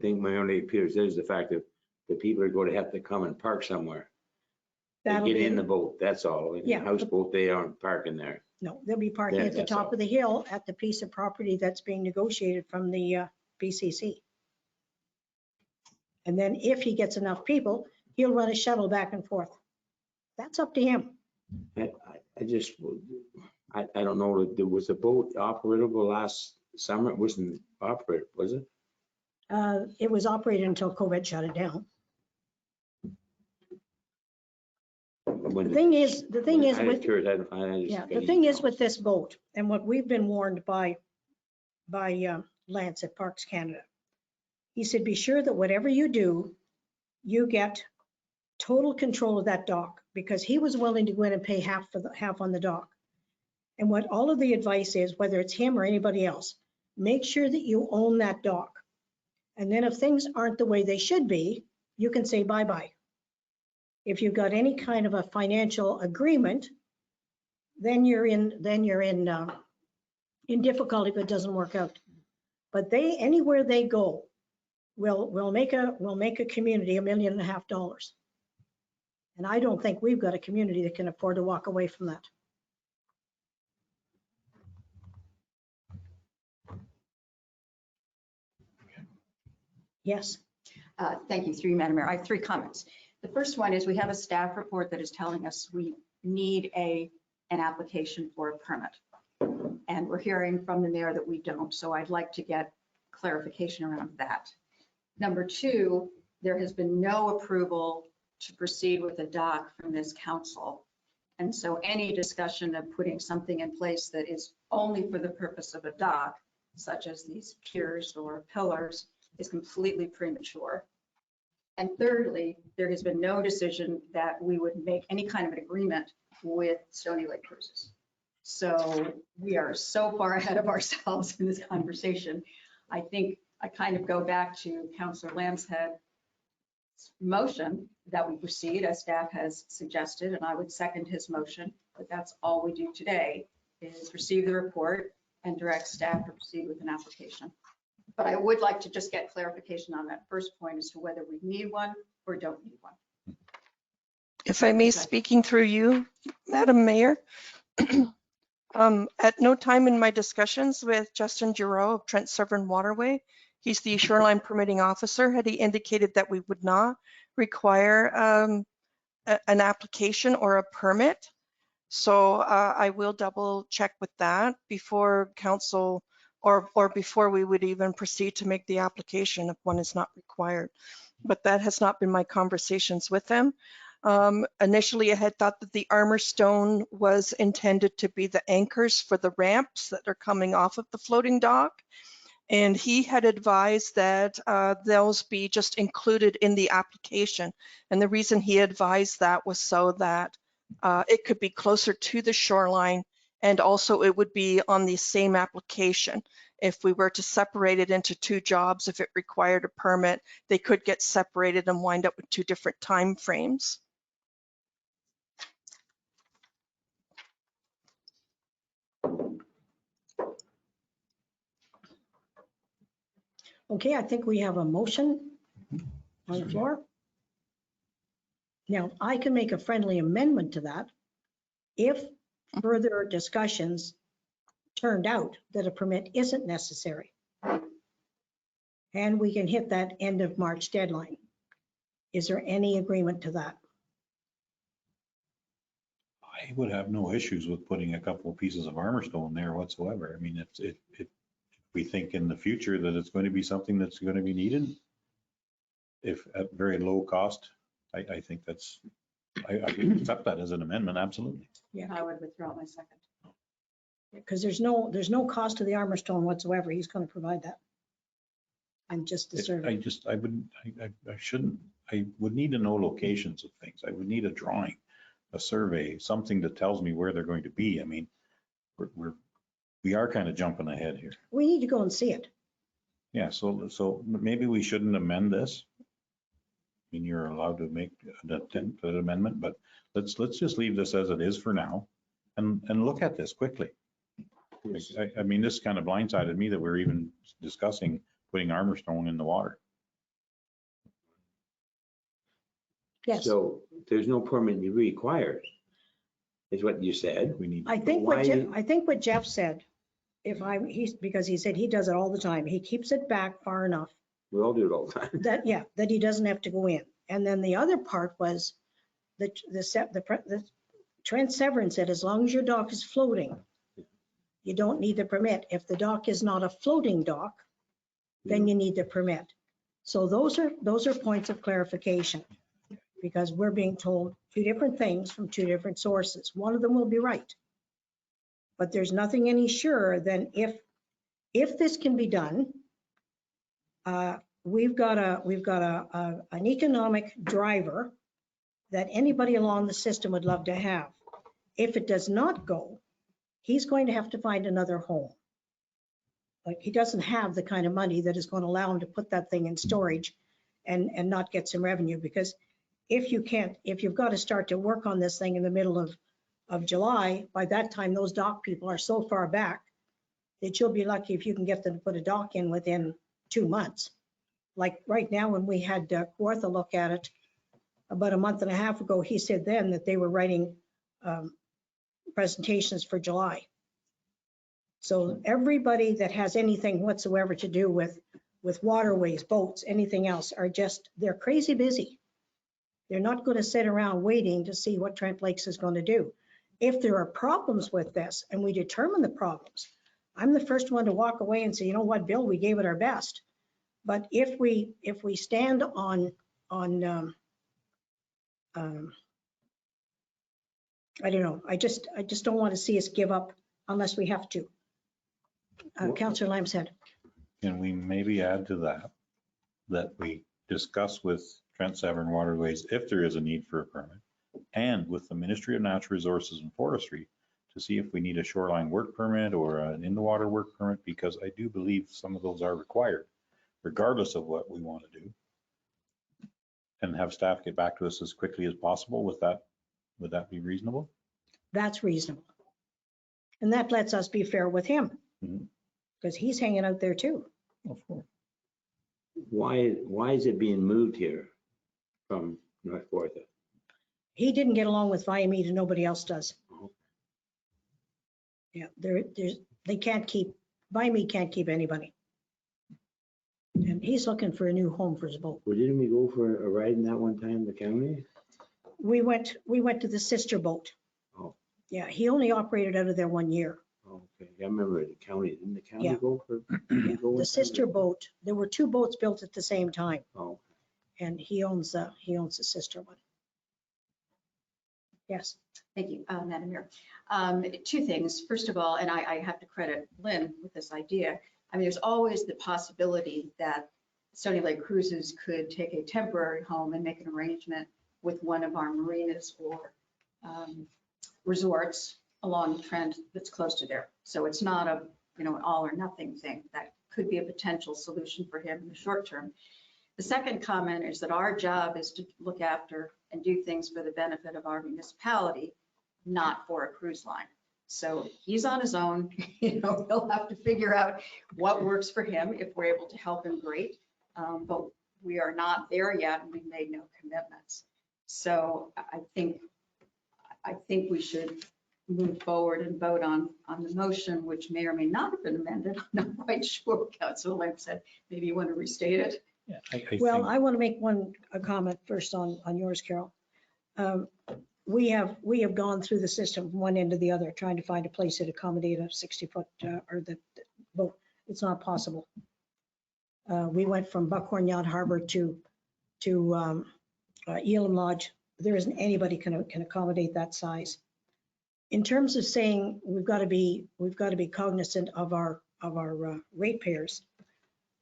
think my only appears is the fact that the people are going to have to come and park somewhere. They That'll get be- in the boat, that's all. In Yeah. the houseboat, they aren't parking there. No, they'll be parking Yeah, at the that's top all. of the hill at the piece of property that's being negotiated from the BCC. And then if he gets enough people, he'll run a shuttle back and forth. That's up to him. I don't know, there was a boat operable last summer, it wasn't operated, was it? It was operated until COVID shut it down. The thing is with, the thing is with this boat, and what we've been warned by Lance at Parks Canada, he said, be sure that whatever you do, you get total control of that dock, because he was willing to go in and pay half on the dock. And what all of the advice is, whether it's him or anybody else, make sure that you own that dock. And then if things aren't the way they should be, you can say bye-bye. If you've got any kind of a financial agreement, then you're in difficulty if it doesn't work out. But anywhere they go, will make a community $1.5 million. And I don't think we've got a community that can afford to walk away from that. Yes. Thank you, through you, Madam Mayor. I have 3 comments. The first one is we have a staff report that is telling us we need an application for a permit. And we're hearing from the mayor that we don't. So I'd like to get clarification around that. Number 2, there has been no approval to proceed with a dock from this council. And so any discussion of putting something in place that is only for the purpose of a dock, such as these piers or pillars, is completely premature. And thirdly, there has been no decision that we would make any kind of an agreement with Stony Lake Cruises. So we are so far ahead of ourselves in this conversation. I think I kind of go back to Councillor Lambshead's motion that we proceed as staff has suggested, and I would second his motion, but that's all we do today is receive the report and direct staff to proceed with an application. But I would like to just get clarification on that first point as to whether we need one or don't need one. If I may, speaking through you, Madam Mayor, at no time in my discussions with Justin Giroux of Trent Severn Waterway, he's the shoreline permitting officer, had he indicated that we would not require an application or a permit. So I will double check with that before council or before we would even proceed to make the application if one is not required. But that has not been my conversations with them. Initially, I had thought that the armor stone was intended to be the anchors for the ramps that are coming off of the floating dock. And he had advised that those be just included in the application. And the reason he advised that was so that it could be closer to the shoreline, and also it would be on the same application. If we were to separate it into 2 jobs, if it required a permit, they could get separated and wind up with 2 different time frames. Okay, I think we have a motion on the floor. Now, I can make a friendly amendment to that if further discussions turned out that a permit isn't necessary. And we can hit that end of March deadline. Is there any agreement to that? I would have no issues with putting a couple of pieces of armor stone there whatsoever. I mean, if we think in the future that it's going to be something that's going to be needed, if at very low cost, I think that's, I would accept that as an amendment, absolutely. Yeah, I would withdraw my second. because there's no cost to the armor stone whatsoever. He's going to provide that. And just the survey. I would need to know locations of things. I would need a drawing, a survey, something that tells me where they're going to be. I mean, we are kind of jumping ahead here. We need to go and see it. Yeah, so maybe we shouldn't amend this. mean, you're allowed to make an amendment, but let's just leave this as it is for now and look at this quickly. I mean, this kind of blindsided me that we're even discussing putting armor stone in the water. Yes. So there's no permit required, is what you said. We need. I think Why- I think what Jeff said, because he said he does it all the time. He keeps it back far enough We all do it all the time. that he doesn't have to go in. And then the other part was the Trent Severin said, as long as your dock is floating, you don't need the permit. If the dock is not a floating dock, then you need the permit. So those are points of clarification, because we're being told two different things from two different sources. One of them will be right. But there's nothing any surer than if this can be done, we've got an economic driver that anybody along the system would love to have. If it does not go, he's going to have to find another home. Like, he doesn't have the kind of money that is going to allow him to put that thing in storage and not get some revenue. Because if you've got to start to work on this thing in the middle of July, by that time, those dock people are so far back that you'll be lucky if you can get them to put a dock in within 2 months. Like right now, when we had Kawartha look at it about a month and a half ago, he said then that they were writing presentations for July. So everybody that has anything whatsoever to do with waterways, boats, anything else they're crazy busy. They're not going to sit around waiting to see what Trent Lakes is going to do. If there are problems with this and we determine the problems, I'm the first one to walk away and say, you know what, Bill, we gave it our best. But if we stand on I don't know, I just don't want to see us give up unless we have to. Councillor Lamb said. Can we maybe add to that we discuss with Trent Severn Waterways if there is a need for a permit, and with the Ministry of Natural Resources and Forestry to see if we need a shoreline work permit or an in the water work permit, because I do believe some of those are required, regardless of what we want to do. And have staff get back to us as quickly as possible with that. Would that be reasonable? That's reasonable. And that lets us be fair with him, because he's hanging out there too. Of course. Why is it being moved here from North Kawartha? He didn't get along with Viamede and nobody else does. Oh. Yeah, Viamede can't keep anybody. And he's looking for a new home for his boat. Well, didn't we go for a ride in that one time, the county? We went to the sister boat. Oh. Yeah, he only operated out of there 1 year. Oh, okay, I remember the county. Didn't the county Yeah. go for? Yeah. The sister boat, there were 2 boats built at the same time, Oh, and he owns the sister one. Yes. Thank you, Madam Mayor. 2 things. First of all, and I have to credit Lynn with this idea. I mean, there's always the possibility that Stony Lake Cruises could take a temporary home and make an arrangement with one of our marinas or resorts along Trent that's close to there. So it's not a, an all or nothing thing. That could be a potential solution for him in the short term. The second comment is that our job is to look after and do things for the benefit of our municipality, not for a cruise line. So he's on his own, he'll have to figure out what works for him. If we're able to help him, great. But we are not there yet, and we've made no commitments. So I think we should move forward and vote on the motion, which may or may not have been amended. I'm not quite sure. Councilor Lamb said, maybe you want to restate it. Yeah, I want to make a comment first on yours, Carol. We have gone through the system from one end to the other, trying to find a place that accommodate a 60-foot or the boat. It's not possible. We went from Buckhorn Yacht Harbor to Elam Lodge. There isn't anybody can accommodate that size. In terms of saying we've got to be cognizant of our ratepayers.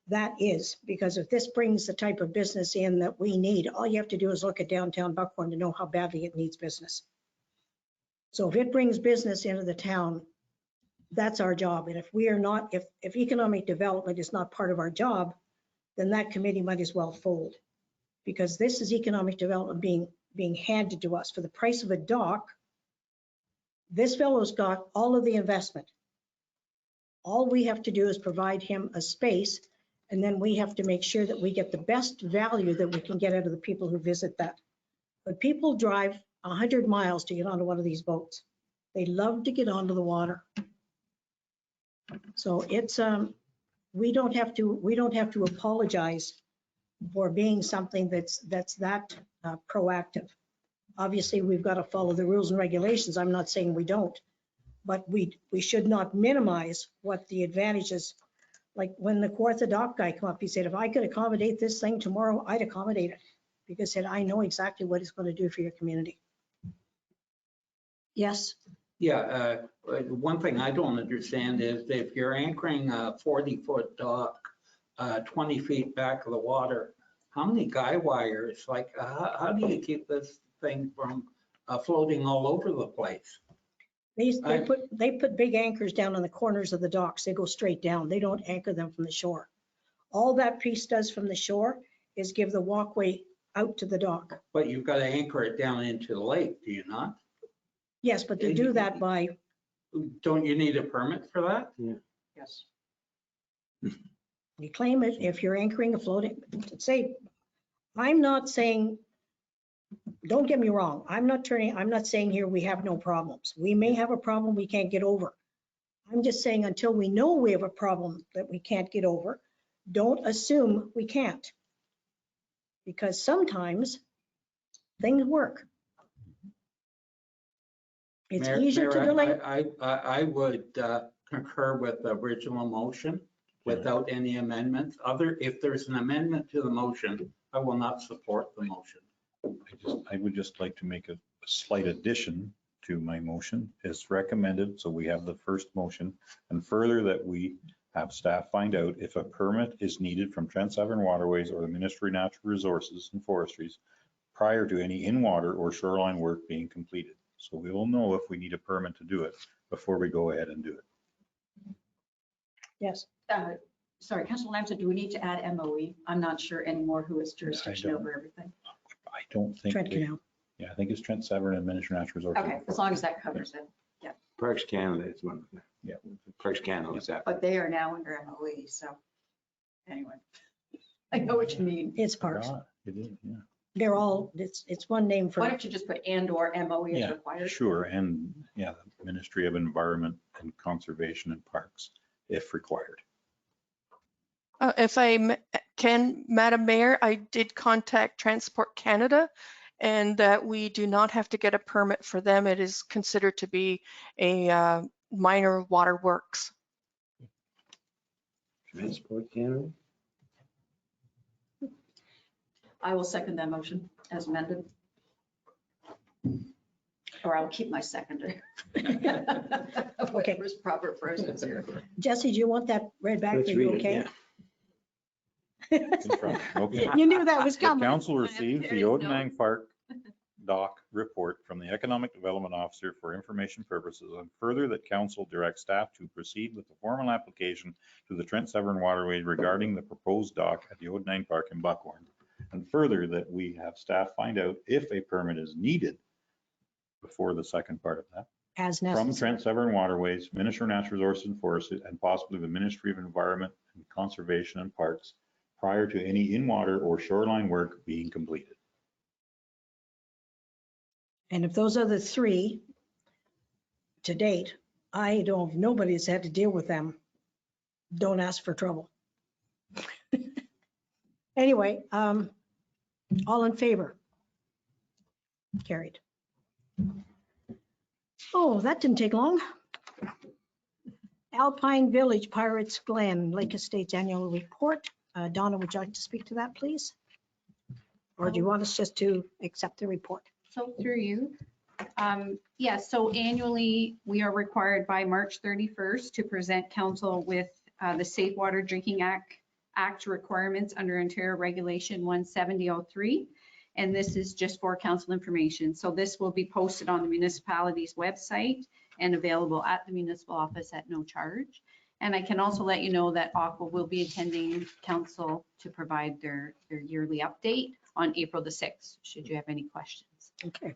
That is, because if this brings the type of business in that we need, all you have to do is look at downtown Buckhorn to know how badly it needs business. So if it brings business into the town, that's our job. And if we are not, if economic development is not part of our job, then that committee might as well fold. because this is economic development being handed to us for the price of a dock. This fellow's got all of the investment. All we have to do is provide him a space, and then we have to make sure that we get the best value that we can get out of the people who visit that. But people drive 100 miles to get onto one of these boats. They love to get onto the water. So it's, we don't have to apologize for being something that's that proactive. Obviously, we've got to follow the rules and regulations. I'm not saying we don't, but we should not minimize what the advantages. Like when the Kawartha Dock guy came up, he said, if I could accommodate this thing tomorrow, I'd accommodate it, because he said, I know exactly what it's going to do for your community. Yes. Yeah, one thing I don't understand is if you're anchoring a 40-foot dock 20 feet back of the water, how many guy wires, like how do you keep this thing from floating all over the place? They put big anchors down on the corners of the docks. They go straight down. They don't anchor them from the shore. All that piece does from the shore is give the walkway out to the dock. But you've got to anchor it down into the lake, do you not? Yes, but they do that by. Don't you need a permit for that? Yeah. Yes. You claim it if you're anchoring a floating, say, I'm not saying, don't get me wrong, I'm not saying here we have no problems. We may have a problem we can't get over. I'm just saying until we know we have a problem that we can't get over, don't assume we can't. Because sometimes things work. It's easier to delay. I would concur with the original motion without any amendments. If there's an amendment to the motion, I will not support the motion. I would just like to make a slight addition to my motion as recommended. So we have the first motion, and further that we have staff find out if a permit is needed from Trent Severn Waterways or the Ministry of Natural Resources and Forestries prior to any in-water or shoreline work being completed. So we will know if we need a permit to do it before we go ahead and do it. Yes. Sorry, Councilor Lamson, do we need to add MOE? I'm not sure anymore who has jurisdiction over everything. I don't think. Trent Canal. Yeah, I think it's Trent Severn and Ministry of Natural Resources. Okay, as long as that covers it. Yeah. Parks Canada is one of them. Yeah. Parks Canada is that. But they are now under MOE, so anyway, I know what you mean. It's parks. It is, yeah. They're all, it's one name for. Why don't you just put and/or MOE is Yeah, required? sure, and yeah, the Ministry of Environment and Conservation and Parks, if required. If I can, Madam Mayor, I did contact Transport Canada, and that we do not have to get a permit for them. It is considered to be a minor water works. Transport Canada? I will second that motion as amended. Or I'll keep my seconder. Whatever's proper process here. Jesse, do you want that read back? Let's Are you read it, okay? yeah. Okay. You knew that was The coming. council received the Odenang Park dock report from the Economic Development Officer for information purposes, and further that council directs staff to proceed with the formal application to the Trent Severn Waterways regarding the proposed dock at the Odenang Park in Buckhorn. And further that we have staff find out if a permit is needed before the second part of that. As From necessary. Trent Severn Waterways, Ministry of Natural Resources and Forests, and possibly the Ministry of Environment and Conservation and Parks prior to any in-water or shoreline work being completed. And if those are the three to date, I don't, nobody's had to deal with them. Don't ask for trouble. Anyway, all in favor? Carried. Oh, that didn't take long. Alpine Village Pirates Glen Lake Estates Annual Report. Donna, would you like to speak to that, please? Or do you want us just to accept the report? So through you. Yes, so annually, we are required by March 31st to present council with the Safe Water Drinking Act requirements under Ontario Regulation 17003. And this is just for council information. So this will be posted on the municipality's website and available at the municipal office at no charge. And I can also let you know that Aqua will be attending council to provide their yearly update on April the 6th, should you have any questions. Okay.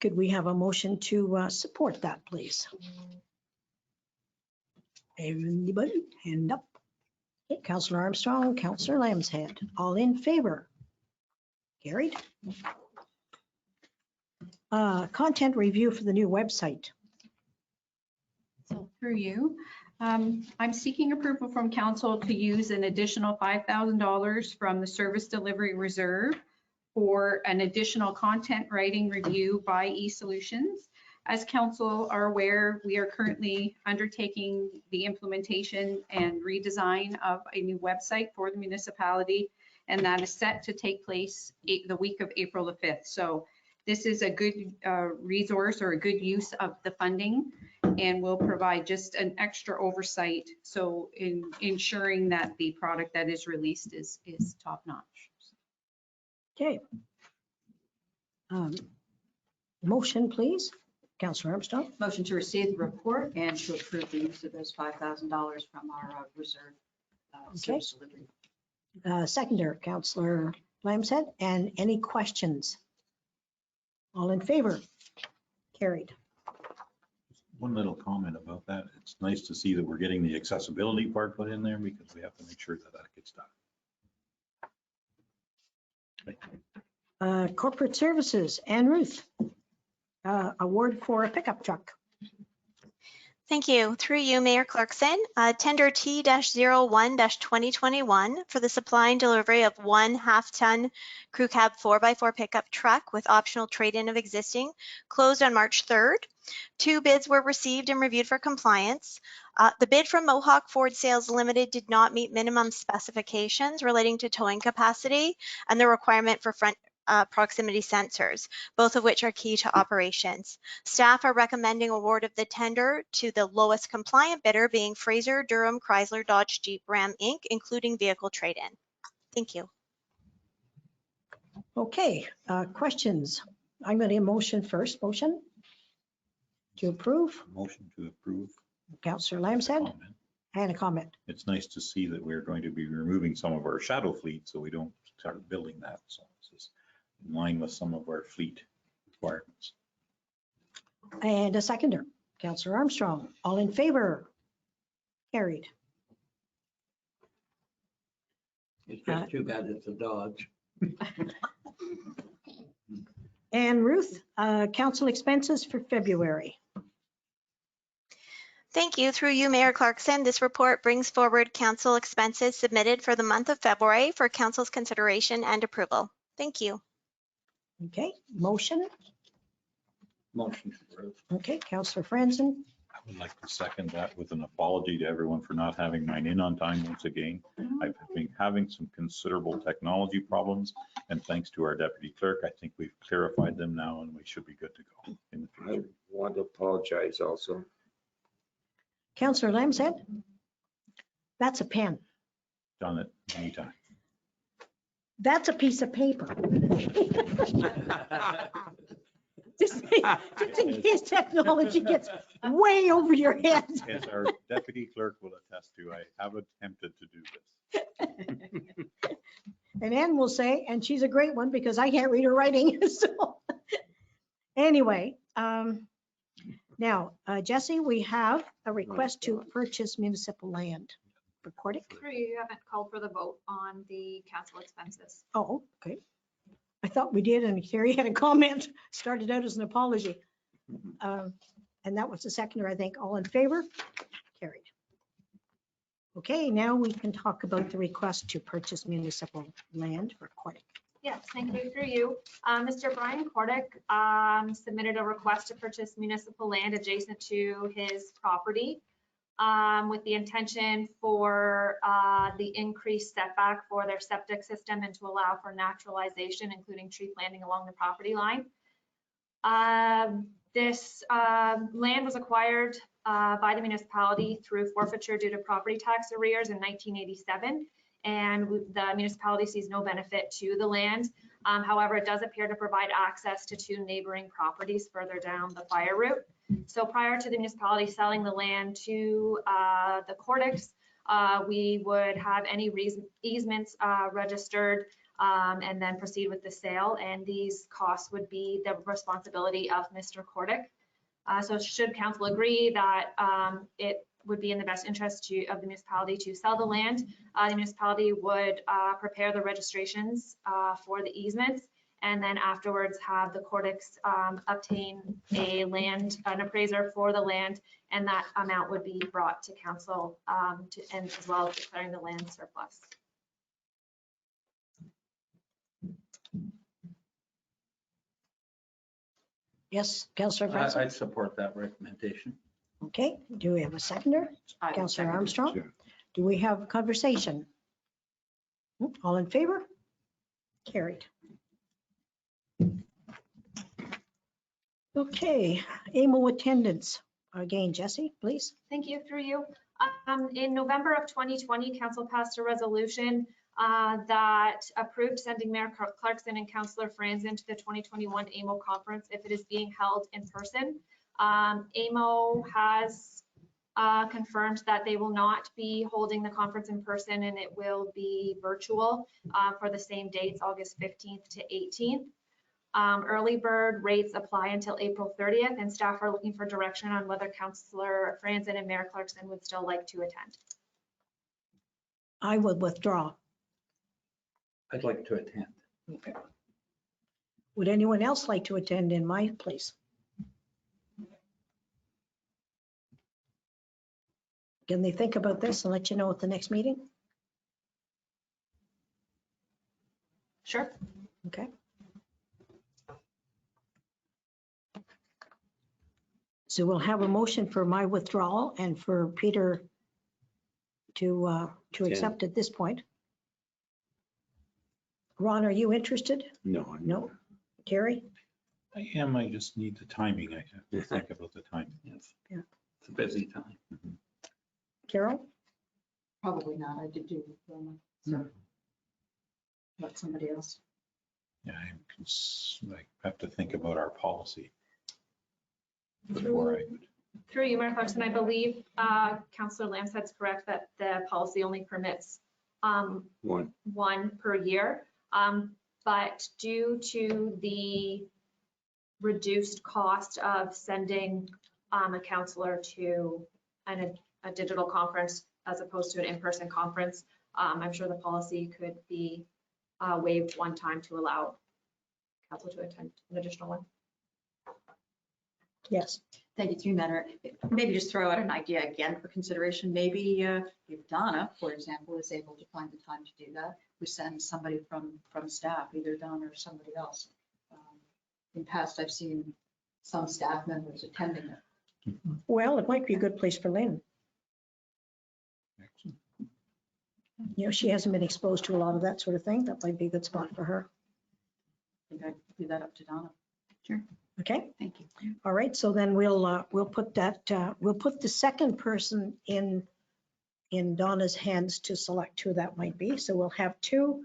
Could we have a motion to support that, please? Anybody? Hand up. Okay, Councillor Armstrong, Councillor Lambshead, all in favor? Carried. Content review for the new website. So through you, I'm seeking approval from council to use an additional $5,000 from the service delivery reserve for an additional content writing review by eSolutions. As council are aware, we are currently undertaking the implementation and redesign of a new website for the municipality, and that is set to take place the week of April the 5th. So this is a good resource or a good use of the funding, and will provide just an extra oversight. So in ensuring that the product that is released is top notch. Okay. Motion, please. Councillor Armstrong. Motion to receive the report and to approve the use of those $5,000 from our reserve service delivery. Seconder, Councillor Lambshead. And any questions? All in favor? Carried. One little comment about that. It's nice to see that we're getting the accessibility part put in there because we have to make sure that that gets done. Corporate Services, Ann Ruth. Award for a pickup truck. Thank you. Through you, Mayor Clarkson, tender T-01-2021 for the supply and delivery of one half-ton crew cab 4x4 pickup truck with optional trade-in of existing closed on March 3rd. 2 bids were received and reviewed for compliance. The bid from Mohawk Ford Sales Limited did not meet minimum specifications relating to towing capacity and the requirement for front proximity sensors, both of which are key to operations. Staff are recommending award of the tender to the lowest compliant bidder, being Fraser, Durham, Chrysler, Dodge, Jeep, Ram, Inc., including vehicle trade-in. Thank you. Okay, questions? I'm going to motion first. Motion to approve. Motion to approve. Councillor Lambshead. Comment. And a comment. It's nice to see that we're going to be removing some of our shadow fleet so we don't start building that. So this is in line with some of our fleet requirements. And a seconder, Councillor Armstrong. All in favor? Carried. It's just too bad it's a Dodge. And Ruth, council expenses for February. Thank you. Through you, Mayor Clarkson, this report brings forward council expenses submitted for the month of February for council's consideration and approval. Thank you. Okay, motion. Motion to approve. Okay, Councillor Franzen. I would like to second that with an apology to everyone for not having mine in on time once again. I've been having some considerable technology problems, and thanks to our deputy clerk, I think we've clarified them now and we should be good to go in the I future. want to apologize also. Councillor Lambshead. That's a pen. Done it anytime. That's a piece of paper. Just in case technology gets way over your head. As our deputy clerk will attest to, I have attempted to do this. And Ann will say, and she's a great one because I can't read her writing. So anyway, now, Jesse, we have a request to purchase municipal land. Recording. You haven't called for the vote on the council expenses. Oh, okay. I thought we did, and Carrie had a comment, started out as an apology. And that was the seconder, I think. All in favor? Carried. Okay, now we can talk about the request to purchase municipal land for Cordic. Yes, thank you. Through you. Mr. Brian Cordic submitted a request to purchase municipal land adjacent to his property with the intention for the increased setback for their septic system and to allow for naturalization, including tree planting along the property line. This land was acquired by the municipality through forfeiture due to property tax arrears in 1987. And the municipality sees no benefit to the land. However, it does appear to provide access to 2 neighboring properties further down the fire route. So prior to the municipality selling the land to the Cordics, we would have any easements registered and then proceed with the sale. And these costs would be the responsibility of Mr. Cordick. So should council agree that it would be in the best interest of the municipality to sell the land, the municipality would prepare the registrations for the easements, and then afterwards have the Cordicks obtain an appraiser for the land, and that amount would be brought to council and as well as declaring the land surplus. Yes, Councillor Francis? I'd support that recommendation. Okay, do we have a seconder? I would Councillor second it. Armstrong? Sure. Do we have a conversation? All in favor? Carried. Okay, AMO attendance. Again, Jesse, please. Thank you, through you. In November of 2020, council passed a resolution that approved sending Mayor Clarkson and Councillor Franzen to the 2021 AMO conference if it is being held in person. AMO has confirmed that they will not be holding the conference in person, and it will be virtual for the same dates, August 15th to 18th. Early bird rates apply until April 30th, and staff are looking for direction on whether Councillor Franzen and Mayor Clarkson would still like to attend. I would withdraw. I'd like to attend. Okay. Would anyone else like to attend in my place? Can they think about this and let you know at the next meeting? Sure. Okay. So we'll have a motion for my withdrawal and for Peter to accept at this point. Ron, are you interested? No. No. Terry? I am, I just need the timing. I have to think about the timing. Yes. Yeah. It's a busy time. Carol? Probably not. I did do Roma, so let somebody else. Yeah, I have to think about our policy before I would. Through you, Mayor Clarkson, I believe Councillor Lamshead's correct that the policy only permits one per year. But due to the reduced cost of sending a councillor to a digital conference as opposed to an in-person conference, I'm sure the policy could be waived one time to allow council to attend an additional one. Yes. Thank you, through matter. Maybe just throw out an idea again for consideration. Maybe if Donna, for example, is able to find the time to do that, we send somebody from staff, either Donna or somebody else. In past, I've seen some staff members attending it. Well, it might be a good place for Lynn. Excellent. You know, she hasn't been exposed to a lot of that sort of thing. That might be a good spot for her. I think I'd leave that up to Donna. Sure. Okay. Thank you. All right. So then we'll put that, we'll put the second person in Donna's hands to select who that might be. So we'll have two,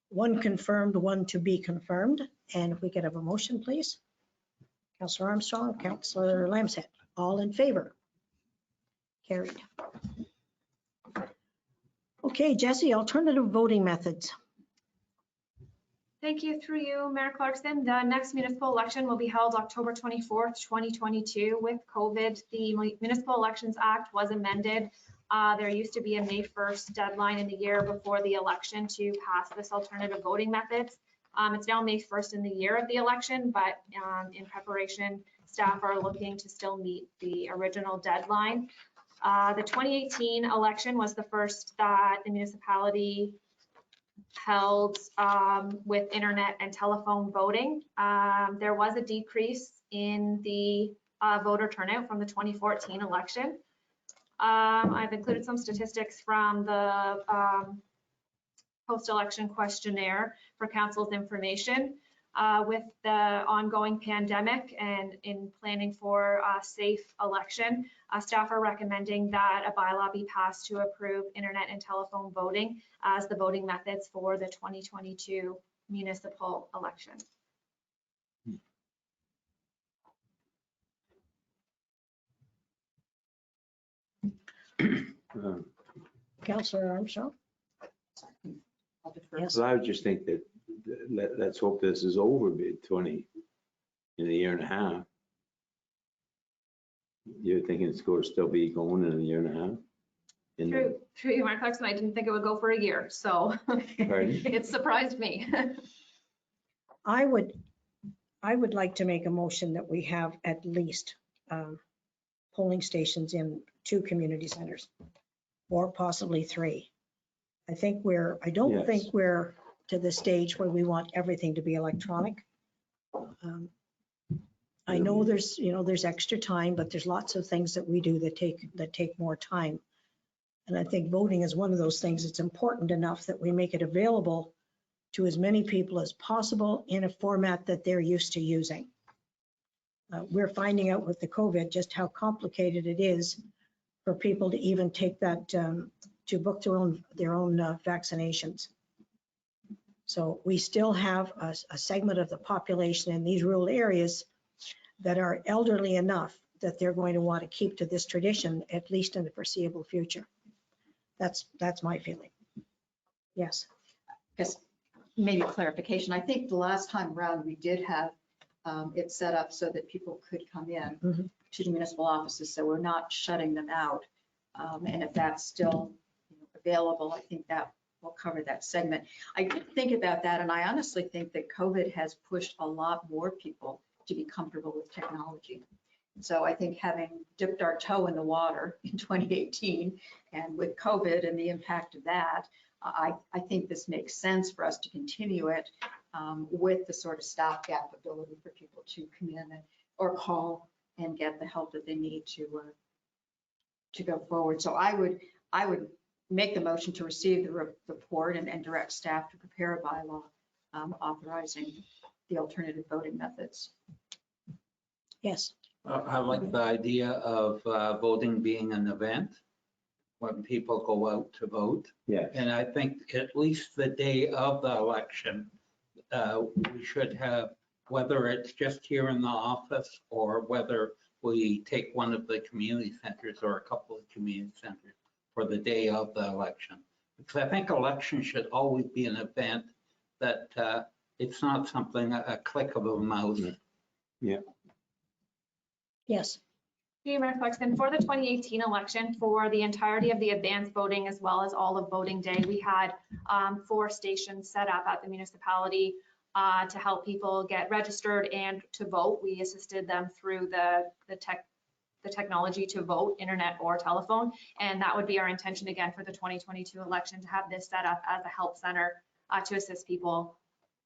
one confirmed, one to be confirmed. And if we could have a motion, please. Councillor Armstrong, Councillor Lamshead, all in favor? Carried. Okay, Jesse, alternative voting methods. Thank you, through you, Mayor Clarkson. The next municipal election will be held October 24th, 2022. With COVID, the Municipal Elections Act was amended. There used to be a May 1st deadline in the year before the election to pass this alternative voting methods. It's now May 1st in the year of the election, but in preparation, staff are looking to still meet the original deadline. The 2018 election was the first that the municipality held with internet and telephone voting. There was a decrease in the voter turnout from the 2014 election. I've included some statistics from the post-election questionnaire for council's information. With the ongoing pandemic and in planning for a safe election, staff are recommending that a bylaw be passed to approve internet and telephone voting as the voting methods for the 2022 municipal election. Councillor Armstrong? I'll defer. Yes. So I would just think that let's hope this is over in a year and a half. You're thinking it's going to still be going in a year and a half? Through you, Mayor Clarkson, I didn't think it would go for a year, so it surprised me. I would like to make a motion that we have at least polling stations in 2 community centers, or possibly 3. I don't think Yes. we're to the stage where we want everything to be electronic. I know there's extra time, but there's lots of things that we do that take more time. And I think voting is one of those things. It's important enough that we make it available to as many people as possible in a format that they're used to using. We're finding out with the COVID just how complicated it is for people to even take that, to book their own vaccinations. So we still have a segment of the population in these rural areas that are elderly enough that they're going to want to keep to this tradition, at least in the foreseeable future. That's my feeling. Yes. Just maybe clarification. I think the last time around, we did have it set up so that people could come in Mhm. to the municipal offices, so we're not shutting them out. And if that's still available, I think that will cover that segment. I did think about that, and I honestly think that COVID has pushed a lot more people to be comfortable with technology. So I think having dipped our toe in the water in 2018 and with COVID and the impact of that, I think this makes sense for us to continue it with the sort of stopgap ability for people to come in or call and get the help that they need to go forward. So I would make the motion to receive the report and direct staff to prepare a bylaw authorizing the alternative voting methods. Yes. I like the idea of voting being an event when people go out to vote. Yeah. And I think at least the day of the election, we should have, whether it's just here in the office or whether we take one of the community centers or a couple of community centers for the day of the election. Because I think elections should always be an event that it's not something, a click of a mouse. Yeah. Yes. Mayor Clarkson, for the 2018 election, for the entirety of the advanced voting as well as all of voting day, we had 4 stations set up at the municipality to help people get registered and to vote. We assisted them through the technology to vote, internet or telephone. And that would be our intention again for the 2022 election, to have this set up as a help center to assist people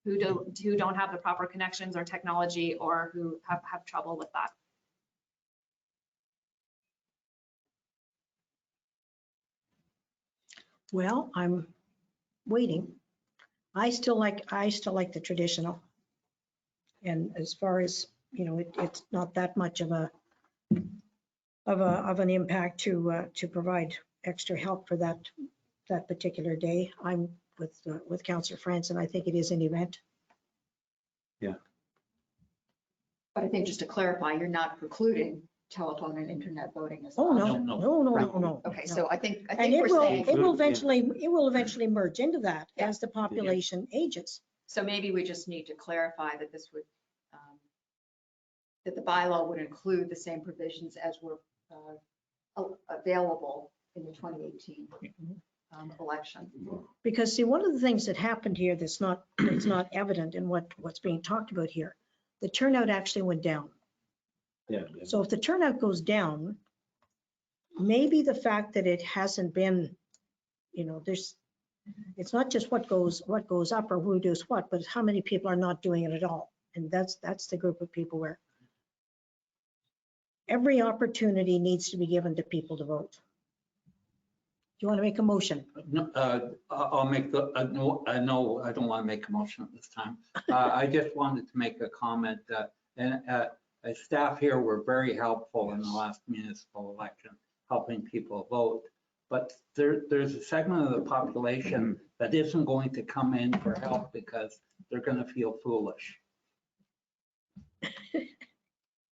who don't have the proper connections or technology or who have trouble with that. Well, I'm waiting. I still like the traditional. And as far as, it's not that much of an impact to provide extra help for that particular day. I'm with Councillor France, and I think it is an event. Yeah. But I think just to clarify, you're not precluding telephone and internet voting as Oh, an no, option. no. Okay, no. so I think And we're saying, it will eventually merge into that Yeah. as the population ages. so maybe we just need to clarify that this would, that the bylaw would include the same provisions as were available in the 2018 election. Because see, one of the things that happened here that's not evident in what's being talked about here, the turnout actually went down. Yeah. So if the turnout goes down, maybe the fact that it hasn't been, it's not just what goes up or who does what, but how many people are not doing it at all. And that's the group of people where every opportunity needs to be given to people to vote. Do you want to make a motion? No, I'll make no, I don't want to make a motion at this time. I just wanted to make a comment that, as staff here were very helpful in the last municipal election, helping people vote. But there's a segment of the population that isn't going to come in for help because they're going to feel foolish.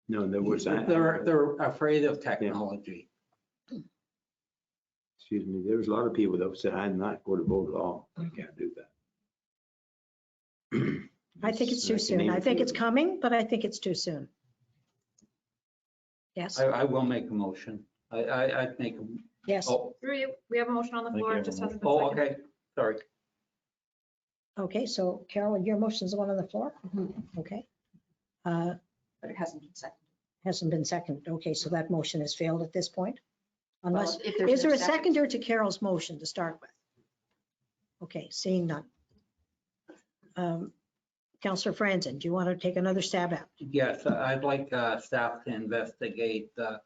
No, there was. They're afraid of technology. Excuse me, there was a lot of people that said, I'm not going to vote at all. I can't do that. I think it's too I can soon. name I a think few it's of them. coming, but I think it's too soon. Yes, I will make a motion. I'd make, yes. oh, Through you, we have a motion on the I think floor. you It have a just hasn't been oh, seconded. okay, sorry. Okay, so Carol, your motion is the one on the floor? Okay. But it hasn't been seconded. Hasn't been seconded. Okay, so that motion has failed at this point? Unless, Well, if there's is no there a second- seconder to Carol's motion to start with? Okay, seeing none. Counselor Franzen, do you want to take another stab at it? Yes, I'd like staff to investigate the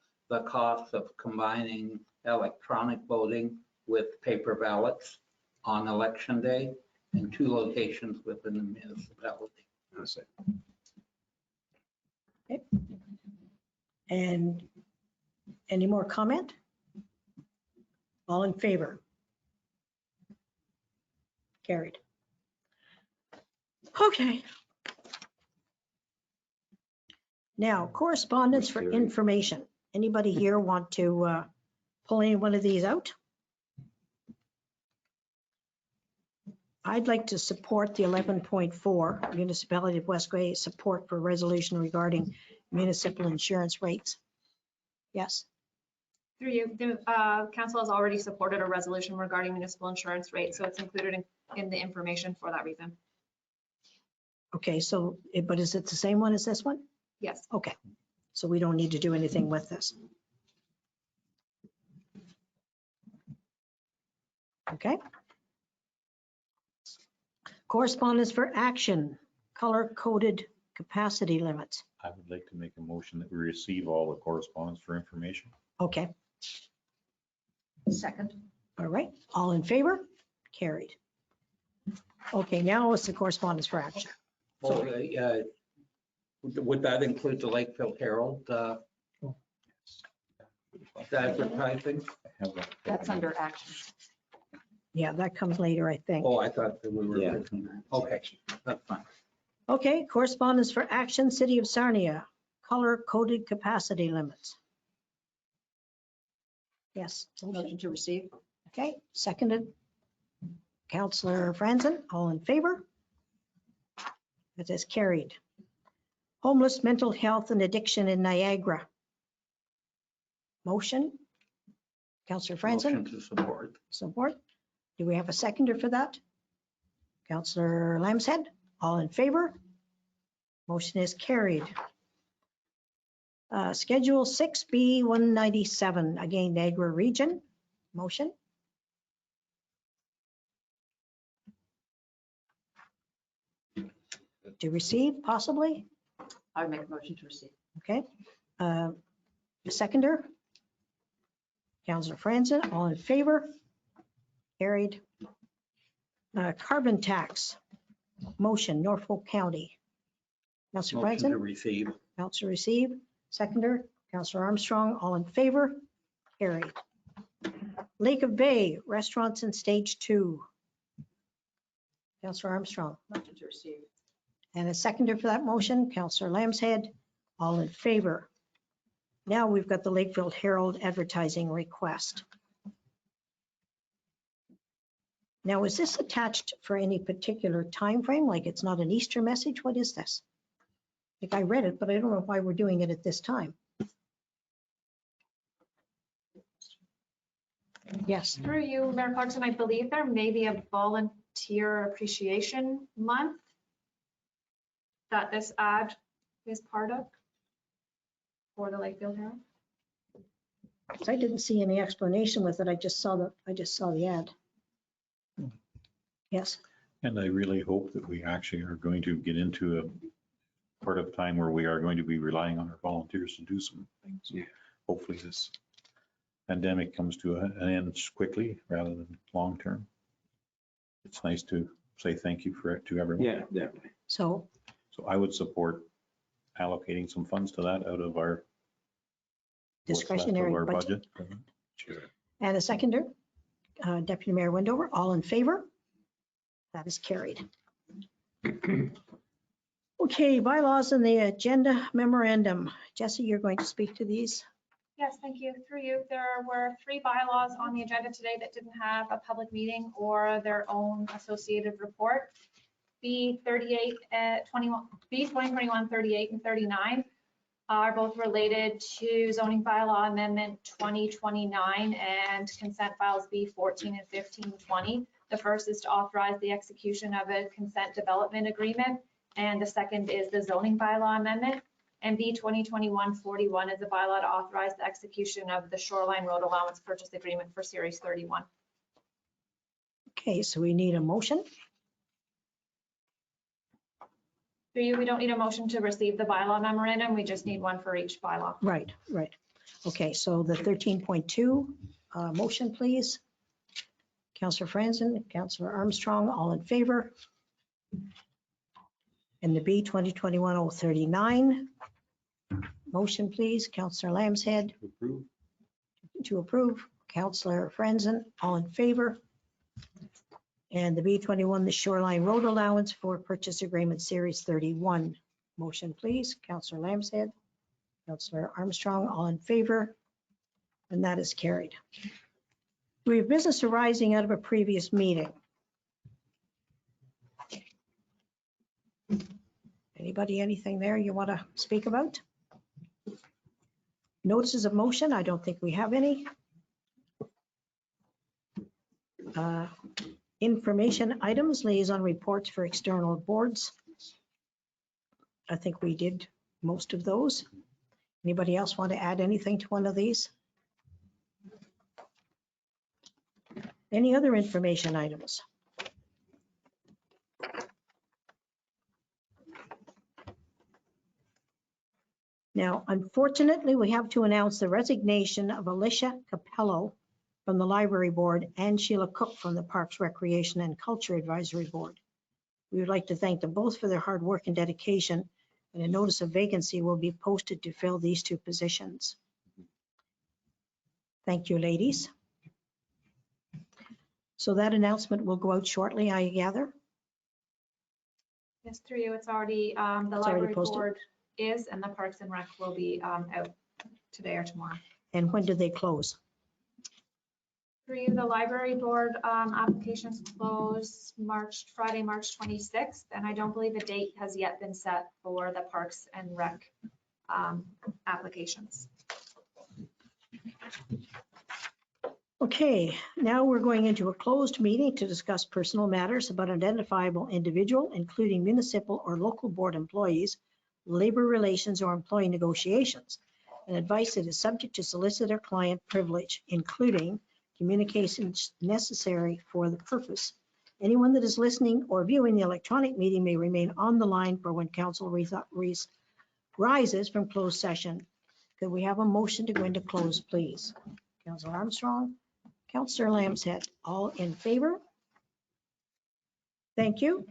costs of combining electronic voting with paper ballots on election day in 2 locations within the municipality. I'll say. And any more comment? All in favor? Carried. Okay. Now, correspondence for Carried. information. Anybody here want to pull any one of these out? I'd like to support the 11.4 Municipality of Westway support for resolution regarding municipal insurance rates. Yes, Through you, the council has already supported a resolution regarding municipal insurance rates, so it's included in the information for that reason. okay, so, but is it the same one as this one? Yes. Okay, so we don't need to do anything with this. Okay. Correspondence for action, color-coded capacity limits. I would like to make a motion that we receive all the correspondence for information. Okay, Second. all right, all in favor? Carried. Okay, now it's the correspondence for action. Oh, would that include the Lakeville Herald advertising? I have that. That's under action. Yeah, that comes later, I think. Oh, I thought that we were. Yeah. Okay, that's fine. Okay, correspondence for action, City of Sarnia, color-coded capacity limits. Yes, Motion to receive. okay, seconded. Councillor Franzen, all in favor? That is carried. Homeless mental health and addiction in Niagara. Motion? Councillor Motion Franzen, to support. support. Do we have a seconder for that? Councillor Lambshead, all in favor? Motion is carried. Schedule 6B 197, again, Niagara Region. Motion? To receive, possibly? I would make a motion to receive. Okay. A seconder? Councillor Franzen, all in favor? Carried. Carbon tax. Motion, Norfolk County. Councillor Motion to Franzen, receive. Councillor receive. Seconder, Councillor Armstrong, all in favor? Carried. Lake of Bay, restaurants in stage 2. Councillor Armstrong. Motion to receive. And a seconder for that motion, Councillor Lambshead, all in favor. Now we've got the Lakeville Herald advertising request. Now, is this attached for any particular time frame? Like it's not an Easter message? What is this? Like I read it, but I don't know why we're doing it at this time. Yes, Through you, Mayor Clarkson, I believe there may be a volunteer appreciation month that this ad is part of for the Lakeville Herald. so I didn't see any explanation with it. I just saw the ad. Yes, And I really hope that we actually are going to get into a part of time where we are going to be relying on our volunteers to do some things. Yeah. Hopefully this pandemic comes to an end quickly rather than long term. It's nice to say thank you to everyone. Yeah, definitely. so So I would support allocating some funds to that out of our what's left of discretionary our budget. budget. Sure. And a seconder, Deputy Mayor Windover, all in favor? That is carried. Okay, bylaws and the agenda memorandum. Jesse, you're going to speak to these? Yes, thank you. Through you, there were 3 bylaws on the agenda today that didn't have a public meeting or their own associated report. B 38, 21, B 2021 38 and 39 are both related to zoning bylaw amendment 2029 and consent files B 14 and 1520. The first is to authorize the execution of a consent development agreement, and the second is the zoning bylaw amendment. And B 2021-41 is a bylaw to authorize the execution of the shoreline road allowance purchase agreement for Series 31. Okay, so we need a motion. We don't need a motion to receive the bylaw memorandum. We just need one for each bylaw. Right, right. Okay, so the 13.2 motion, please. Councillor Franzen, Councillor Armstrong, all in favor. And the B 2021-039 motion, please. Councillor Lambshead Approve. to approve. Councillor Franzen, all in favor. And the B21, the shoreline road allowance for purchase agreement Series 31 motion, please. Councillor Lambshead, Councillor Armstrong, all in favor. And that is carried. We have business arising out of a previous meeting. Anybody, anything there you want to speak about? Notices of motion, I don't think we have any. Information items, liaison reports for external boards. I think we did most of those. Anybody else want to add anything to one of these? Any other information items? Now, unfortunately, we have to announce the resignation of Alicia Capello from the Library Board and Sheila Cook from the Parks, Recreation and Culture Advisory Board. We would like to thank them both for their hard work and dedication, and a notice of vacancy will be posted to fill these two positions. Thank you, ladies. So that announcement will go out shortly, I gather. Yes, through you, it's already, the already library posted? board is, and the Parks and Rec will be out today or tomorrow. And when do they close? Through you, the library board applications close Friday, March 26th, and I don't believe a date has yet been set for the Parks and Rec applications. Okay, now we're going into a closed meeting to discuss personal matters about an identifiable individual, including municipal or local board employees, labor relations or employee negotiations, and advice that is subject to solicitor-client privilege, including communications necessary for the purpose. Anyone that is listening or viewing the electronic meeting may remain on the line for when council rises from closed session. Could we have a motion to go into close, please? Councillor Armstrong, Councillor Lambshead, all in favor? Thank you.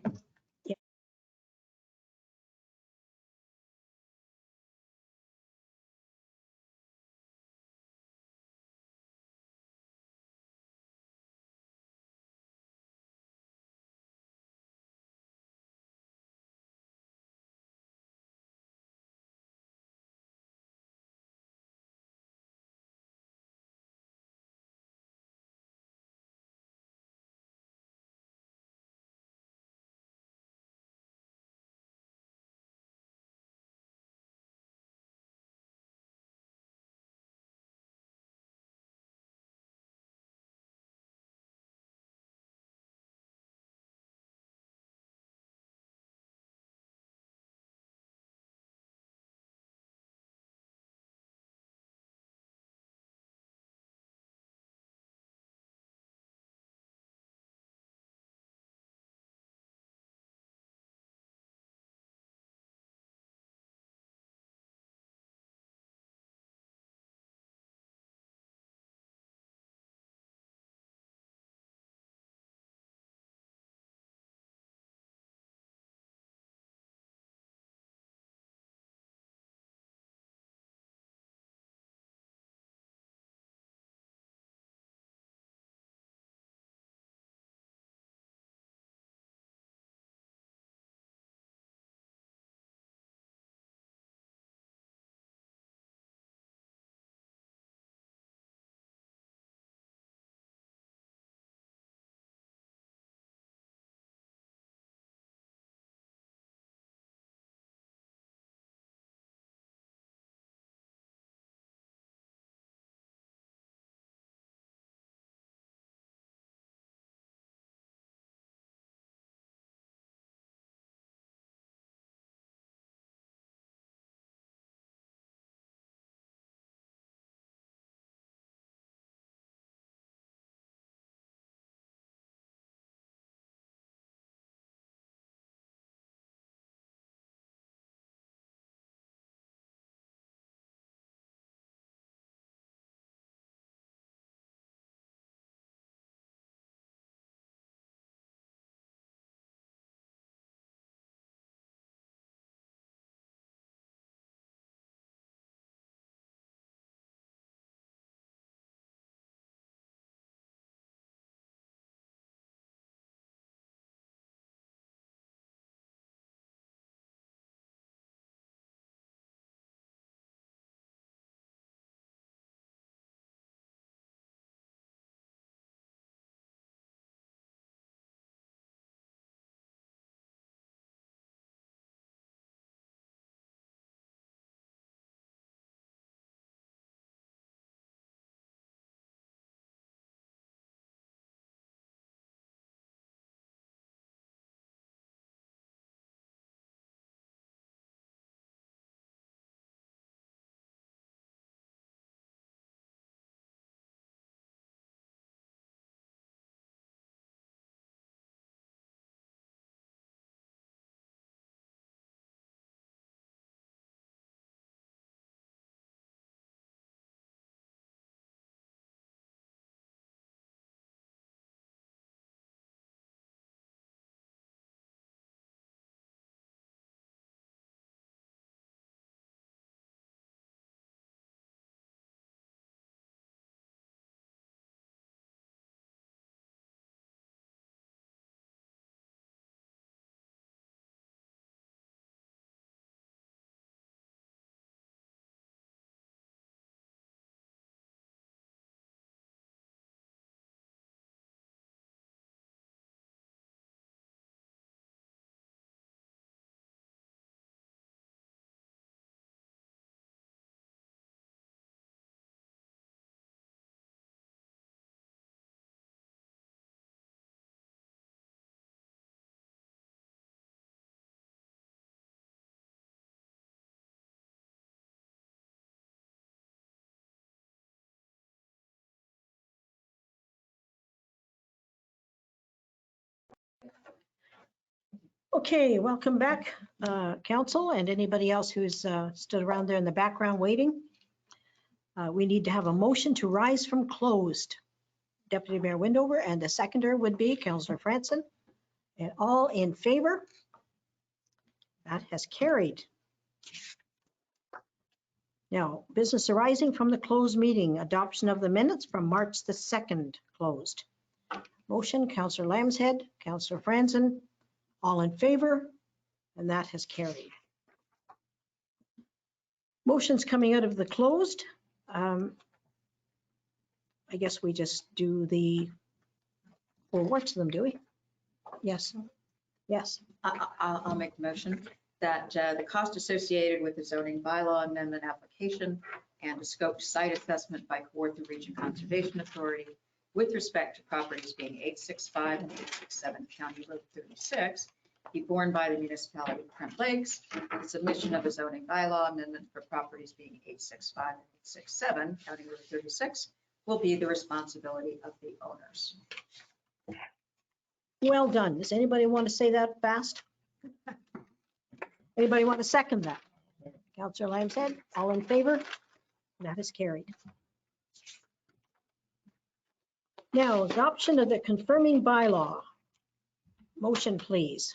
Okay, welcome back, council, and anybody else who's stood around there in the background waiting. We need to have a motion to rise from closed. Deputy Mayor Windover, and the seconder would be Councillor Franson. And all in favor? That has carried. Now, business arising from the closed meeting, adoption of the minutes from March the 2nd closed. Motion, Councillor Lambshead, Councillor Franson, all in favor, and that has carried. Motions coming out of the closed. I guess we just do the, we'll watch them, do we? Yes. Yes. I'll make the motion that the cost associated with the zoning bylaw amendment application and the scope site assessment by Kawartha Region Conservation Authority with respect to properties being 865 and 867 County Road 36 be borne by the municipality of Trent Lakes. The submission of a zoning bylaw amendment for properties being 865 and 867 County Road 36 will be the responsibility of the owners. Well done. Does anybody want to say that fast? Anybody want to second that? Councillor Lambshead, all in favor? That is carried. Now, adoption of the confirming bylaw. Motion, please.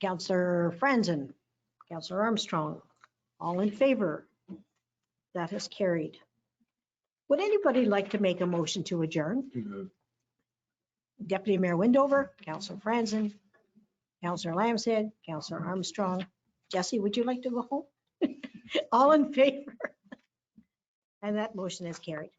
Councillor Franzen, Councillor Armstrong, all in favor? That has carried. Would anybody like to make a motion to adjourn? Deputy Mayor Windover, Councillor Franzen, Councillor Lambshead, Councillor Armstrong. Jesse, would you like to go home? All in favor? And that motion is carried.